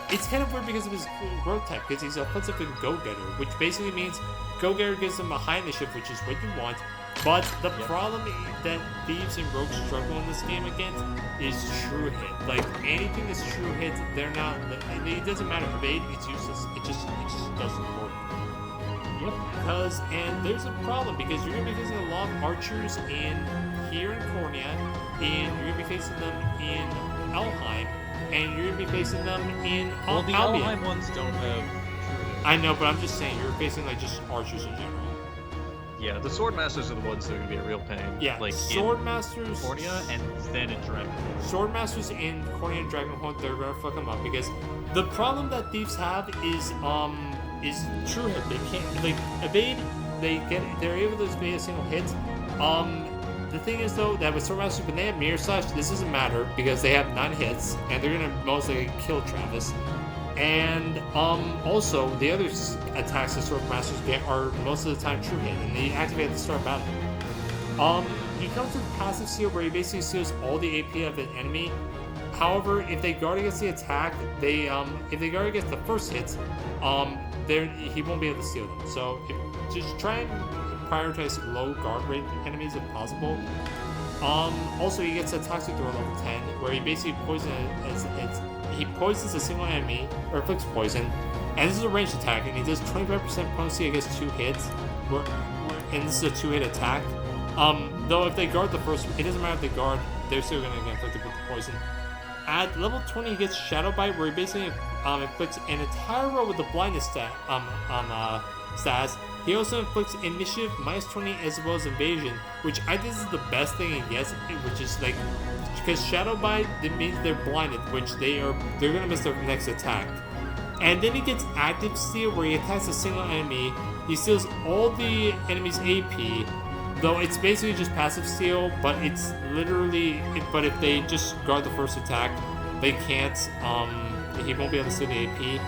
it's kind of weird because of his growth type, because he's offensive and go-getter, which basically means go-getter gives him a high initiative, which is what you want. But the problem that thieves and rogues struggle in this game against is true hit. Like, anything that's true hit, they're not. It doesn't matter. Evade, it's useless. It just doesn't work. Yep. And there's a problem, because you're gonna be facing a lot of archers here in Cornea, and you're gonna be facing them in Alheim, and you're gonna be facing them in Well, the Albion. Alheim ones don't have true hit. I know, but I'm just saying you're facing like just archers in general. Yeah, the Sword Masters are the ones that are going to be a real pain. Yeah, like Sword Masters, Cornea, and then in Dragonhold. Sword Masters in Cornea and Dragonhold, they're gonna fuck them up, because the problem that thieves have is true hit. They can't like evade. They're able to evade a single hit. The thing is though that with Sword Masters, when they have Mirror Slash, this doesn't matter because they have 9 hits and they're gonna most likely kill Travis. And also the other attacks that Sword Masters get are most of the time true hit, and they activate at the start of battle. He comes with passive seal where he basically seals all the AP of an enemy. However, if they guard against the attack, if they guard against the first hit, he won't be able to seal them. So just try and prioritize low guard rate enemies if possible. Also, he gets a toxic throw level 10, where he basically he poisons a single enemy, or inflicts poison, and this is a ranged attack, and he does 25% potency against 2 hits, and this is a 2-hit attack. Though if they guard the first, it doesn't matter if they guard, they're still going to get inflicted with the poison. At level 20, he gets Shadow Bite, where he basically inflicts an entire row with the blindness stats. He also inflicts initiative -20 as well as evasion, which I think is the best thing he gets, which is like, because Shadow Bite, it means they're blinded, which they're gonna miss their next attack. And then he gets Active Seal, where he attacks a single enemy. He steals all the enemy's AP, though it's basically just passive steal, but it's literally, but if they just guard the first attack, they can't, he won't be able to steal the AP.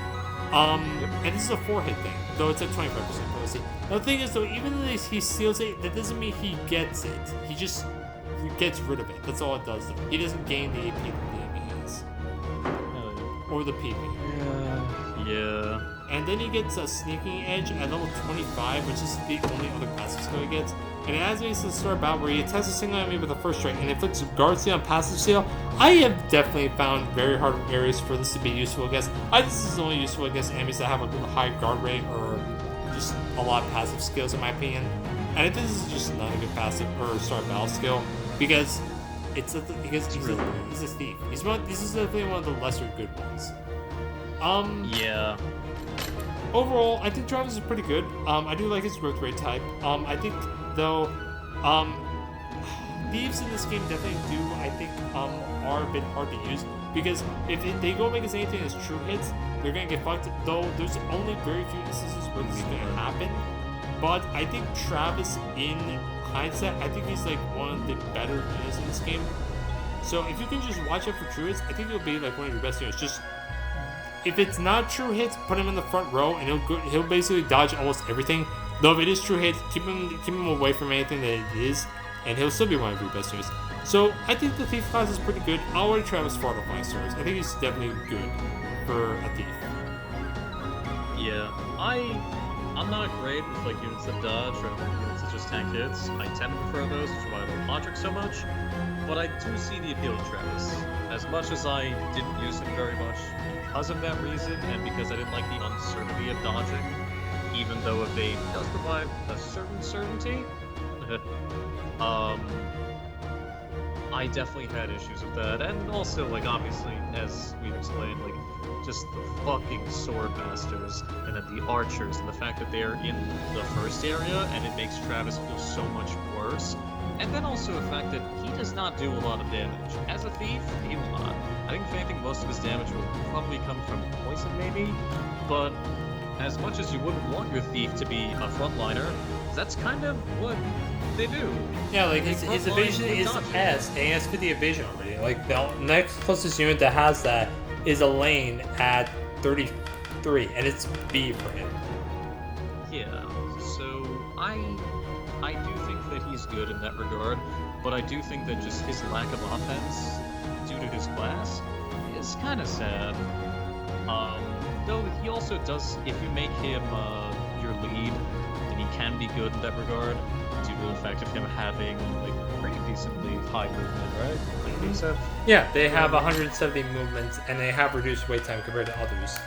And this is a 4-hit thing, though it's at 25% potency. The thing is though, even though he steals it, that doesn't mean he gets it. He just gets rid of it. That's all it does though. He doesn't gain the AP that the enemy has. Or the PP. Yeah. And then he gets a Sneaking Edge at level 25, which is the only other passive skill he gets. And it activates the start battle where he attacks a single enemy with a first strike and inflicts guard seal on passive seal. I have definitely found very hard areas for this to be useful against. I think this is only useful against enemies that have a high guard rate or just a lot of passive skills in my opinion. And I think this is just not a good passive or start battle skill because he's a thief. This is definitely one of the lesser good ones. Yeah. Overall, I think Travis is pretty good. I do like his growth rate type. I think though, thieves in this game definitely are a bit hard to use because if they go against anything that's true hits, they're gonna get fucked. Though there's only very few instances where this is gonna happen. But I think Travis, in hindsight, I think he's like one of the better units in this game. So if you can just watch out for true hits, I think he'll be like one of your best units. Just if it's not true hits, put him in the front row, and he'll basically dodge almost everything. Though if it is true hits, keep him away from anything that it is, and he'll still be one of your best units. So I think the thief class is pretty good. I'll rate Travis 4 out of 5 stars. I think he's definitely good for a thief. Yeah, I'm not great with like units that dodge or units that just tank hits. I tend to prefer those, which is why I love Podrick so much. But I do see the appeal of Travis. As much as I didn't use him very much because of that reason, and because I didn't like the uncertainty of dodging, even though evade does provide a certain certainty, I definitely had issues with that. And also, like, obviously, as we've explained, like, just the fucking sword masters and then the archers and the fact that they're in the first area and it makes Travis feel so much worse. And then also the fact that he does not do a lot of damage. As a thief, he will not. I think if anything, most of his damage will probably come from poison maybe, but as much as you wouldn't want your thief to be a frontliner, that's kind of what They do. Yeah, like his evasion is S, and he has 50 evasion already. Like the next closest unit that has that is Elaine at 33, and it's B for him. Yeah. So I do think that he's good in that regard, but I do think that just his lack of offense due to his class is kind of sad. Though he also does, if you make him your lead, then he can be good in that regard, due to the fact of him having like pretty decently high movement, right? Like you said. Yeah, they have 170 movements, and they have reduced wait time compared to others.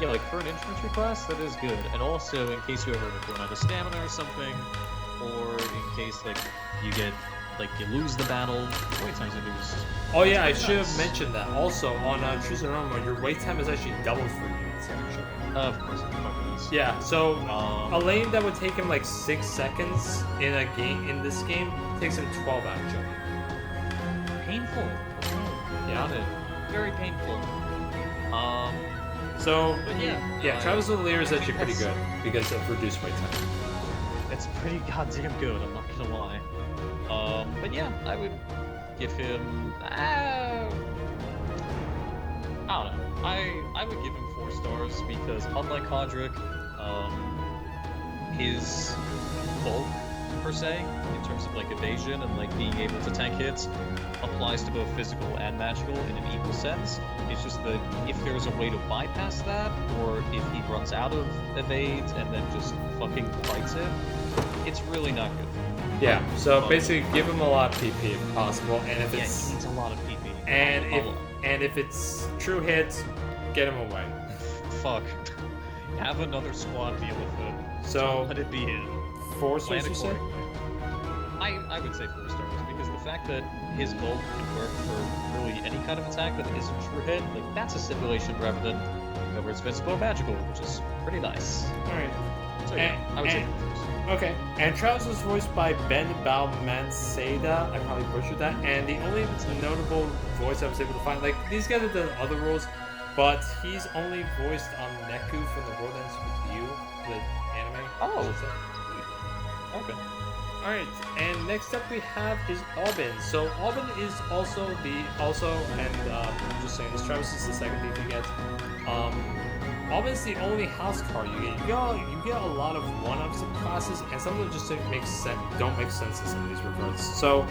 Yeah, like for an infantry class, that is good. And also, in case you ever run out of stamina or something, or in case like you lose the battle, wait times reduced. Oh yeah, I should have mentioned that. Also, on True Zenoiran, your wait time is actually doubled for units, actually. Of course, it fucking is. Yeah, so a lane that would take him like 6 seconds in a game in this game takes him 12 actually. Painful. Got it. Very painful. So but yeah, Travis O'Leary is actually pretty good because of reduced wait time. It's pretty goddamn good. I'm not gonna lie. But yeah, I would give him. I don't know. I would give him 4 stars because unlike Hodrick, his bulk per se, in terms of like evasion and like being able to tank hits, applies to both physical and magical in an equal sense. It's just that if there's a way to bypass that, or if he runs out of evades and then just fucking fights it, it's really not good. Yeah, so basically give him a lot of PP if possible, and if it's he needs a lot of PP. And if it's true hits, get him away. Fuck. Have another squad deal with it. So don't let it be in. 4 stars, you say? I would say 4 stars because the fact that his bulk can work for really any kind of attack that isn't true hit, like that's a stipulation rather than whether it's invincible or magical, which is pretty nice. All right. So yeah, I would say 4 stars. Okay, and Travis was voiced by Ben Balmanceda. I probably butchered that. And the only notable voice I was able to find, like these guys have done other roles, but he's only voiced Neku from The World Ends With You, the anime. Oh. Okay. Alright, and next up we have is Aubin. So Aubin is also and I'm just saying this, Travis is the second thief you get. Aubin's the only house card you get. You get a lot of one-ups in classes, and some of them just don't make sense in some of these regards. So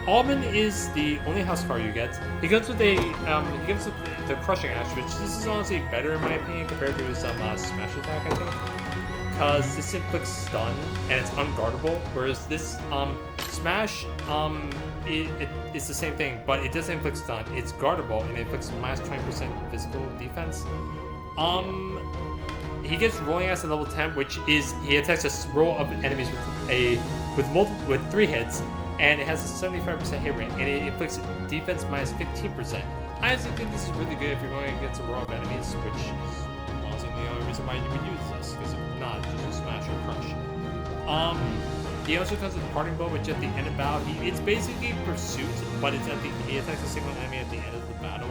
Aubin is the only house card you get. He comes with the crushing axe, which this is honestly better in my opinion compared to his smash attack, I think. Because this inflicts stun and it's unguardable, whereas this smash it's the same thing, but it doesn't inflict stun. It's guardable and it inflicts minus 20% physical defense. He gets rolling axe at level 10, which is he attacks a row of enemies with 3 hits, and it has a 75% hit rate, and it inflicts defense minus 15%. I honestly think this is really good if you're going against a row of enemies, which is honestly the only reason why you would use this, because if not, just smash or crush. He also comes with Parting Bow, which at the end of battle, it's basically pursuit, but he attacks a single enemy at the end of the battle.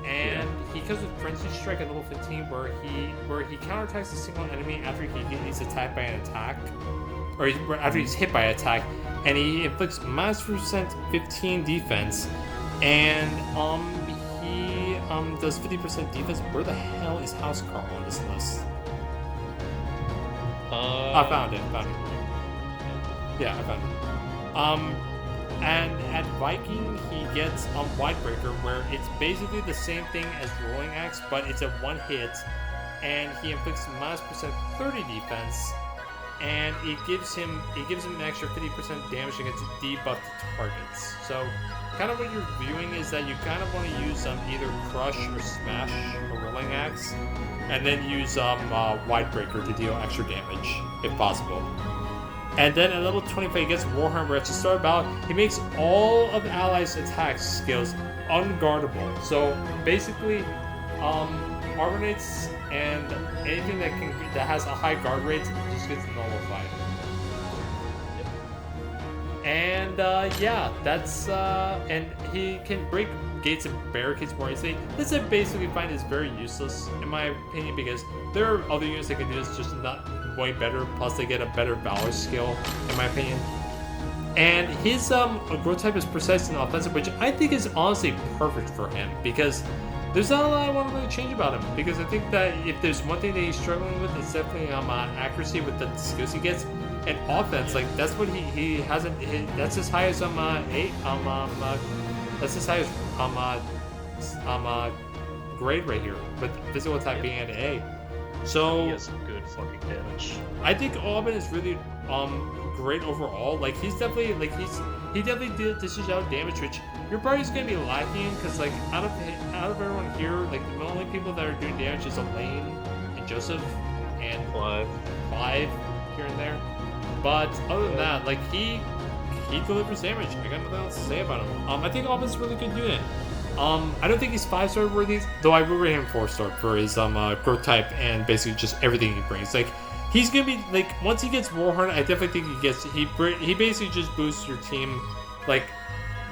And he comes with Frenzy Strike at level 15, where he counterattacks a single enemy after he's attacked by an attack, or after he's hit by an attack, and he inflicts minus 15 defense, and he does 50% defense. Where the hell is House Carl on this list? I found it. Yeah, I found it. And at Viking, he gets Widebreaker, where it's basically the same thing as Rolling Axe, but it's a 1 hit, and he inflicts minus %30 defense, and it gives him an extra 50% damage against debuffed targets. So, kind of what you're viewing is that you kind of want to use either Crush or Smash or Rolling Axe, and then use Widebreaker to deal extra damage if possible. And then at level 25, he gets Warhammer, where at the start of battle, he makes all of the allies' attack skills unguardable. So basically, Arbonates and anything that has a high guard rate just gets nullified. And yeah, that's and he can gates and barricades more easily. This I basically find is very useless in my opinion because there are other units that can do this just not way better. Plus they get a better valor skill in my opinion. And his growth type is precise and offensive, which I think is honestly perfect for him because there's not a lot I want to really change about him. Because I think that if there's one thing that he's struggling with, it's definitely accuracy with the skills he gets, and offense. Like that's what he hasn't. That's his highest that's his highest grade right here, with physical attack being at A. So he has some good fucking damage. I think Alban is really great overall. Like he's definitely he definitely dishes out damage, which your party's gonna be lacking because like out of everyone here, like the only people that are doing damage is Elaine and Joseph and Clive here and there. But other than that, like he delivers damage. I got nothing else to say about him. I think Alban's a really good unit. I don't think he's 5-star worthy, though I will rate him 4-star for his growth type and basically just everything he brings. Like he's gonna be like once he gets Warhorn, I definitely think he basically just boosts your team like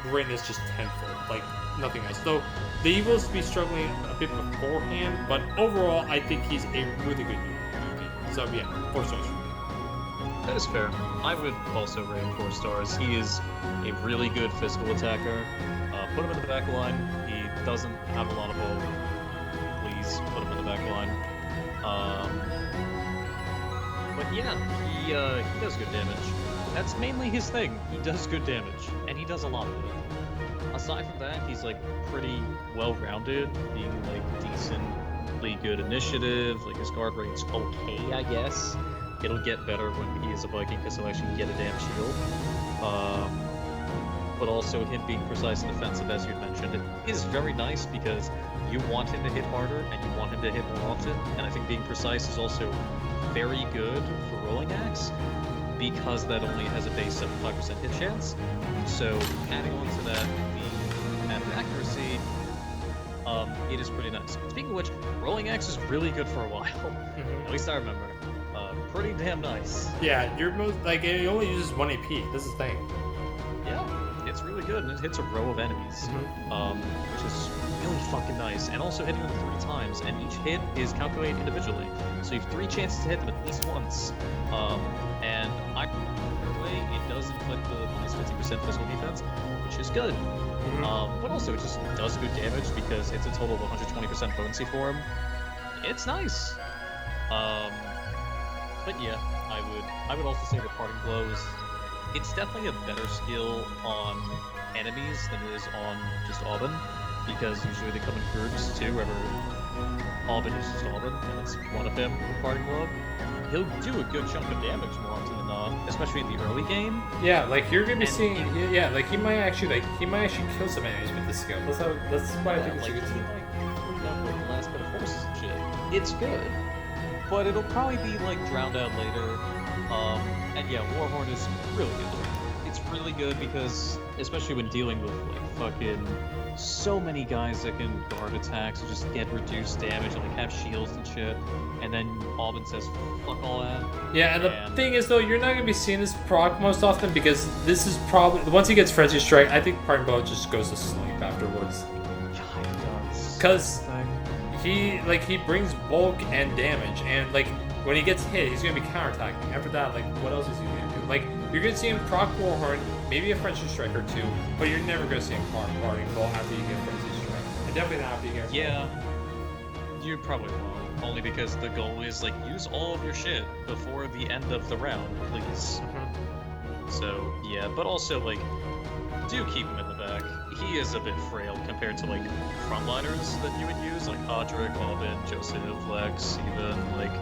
greatness just tenfold, like nothing else. Though the Evils be struggling a bit beforehand, but overall I think he's a really good unit. So yeah, 4 stars. That is fair. I would also rate him 4 stars. He is a really good physical attacker. Put him in the back line. He doesn't have a lot of bulk. Please put him in the back line. But yeah, he does good damage. That's mainly his thing. He does good damage, and he does a lot of it. Aside from that, he's like pretty well-rounded, being like decently good initiative. Like his guard rate's okay, I guess. It'll get better when he is a Viking because he'll actually get a damn shield. But also him being precise and defensive, as you mentioned, it is very nice because you want him to hit harder and you want him to hit more often. And I think being precise is also very good for rolling axe because that only has a base 75% hit chance. So adding on to that the added accuracy, it is pretty nice. Speaking of which, rolling axe is really good for a while. At least I remember. Pretty damn nice. Yeah, you're most like it only uses 1 AP. This is the thing. Yeah, it's really good, and it hits a row of enemies, which is really fucking nice. And also hitting them 3 times, and each hit is calculated individually, so you have 3 chances to hit them at least once. And either way, it does inflict the minus 50% physical defense, which is good. But also it just does good damage because it's a total of 120% potency for him. It's nice. But yeah, I would also say the Parting Blow it's definitely a better skill on enemies than it is on just Alban, because usually they come in groups too, wherever Alban is just Alban, and it's one of him with Parting Blow. He'll do a good chunk of damage more often than not, especially in the early game. Yeah, like you're gonna be seeing, like he might actually kill some enemies with this skill. That's why I think it's a good skill. For example, the last bit of horses and shit. It's good. But it'll probably be like drowned out later. And yeah, Warhorn is really good. It's really good because, especially when dealing with like fucking so many guys that can guard attacks and just get reduced damage and like have shields and shit, and then Alban says fuck all that. Yeah, and the thing is though, you're not gonna be seeing this proc most often because this is probably once he gets Frenzy Strike, I think Parting Blow just goes to sleep afterwards. Yeah, he does. Cause he brings bulk and damage, and like when he gets hit, he's gonna be counterattacking. After that, like what else is he gonna do? Like you're gonna see him proc Warhorn, maybe a Frenzy Strike or 2, but you're never gonna see him Parting Blow after you get Frenzy Strike, and definitely not after you get. Yeah, you probably won't. Only because the goal is like use all of your shit before the end of the round, please. So yeah, but also like do keep him in the back. He is a bit frail compared to like frontliners that you would use, like Audric, Alban, Joseph, Lex, even like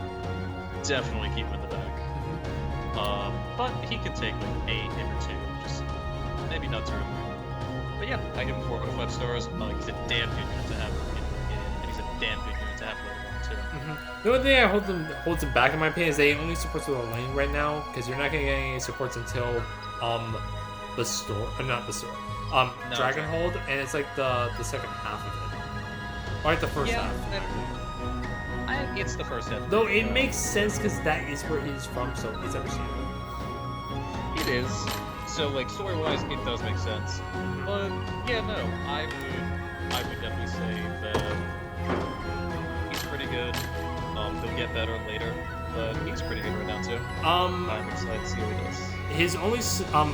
definitely keep him in the back. But he could take like a hit or 2, just maybe not too early. But yeah, I give him 4 out of 5 stars. He's a damn good unit to have and he's a damn good unit to have later on too. The only thing that holds him back in my opinion is they only support the lane right now because you're not gonna get any supports until the store, not the store. Dragonhold, and it's like the second half of it. Or like the first half. It's the first half. Though it makes sense because that is where he's from, so it's understandable. It is. So like story-wise, it does make sense. But yeah, no, I I would definitely say that he's pretty good. He'll get better later, but he's pretty good right now too. I'm excited to see what he does. His only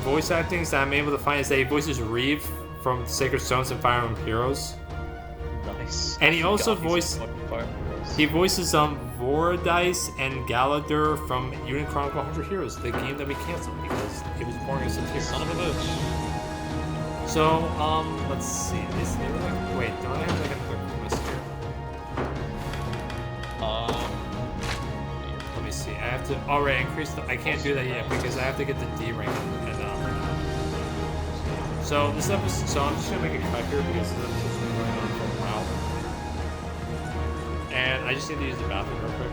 voice actings that I'm able to find is that he voices Reeve from Sacred Stones and Fire Emblem Heroes. Nice. And he also voices Vordice and Galadur from Unicord 100 Heroes, the game that we canceled because it was boring as a tear. Son of a bitch. So, let's see. Is there like wait, don't I have like another quest here? Let me see. I have to alright, increase the I can't do that yet because I have to get the D rank and so this episode so I'm just gonna make a cut here because this episode's been going on for a while. And I just need to use the bathroom real quick.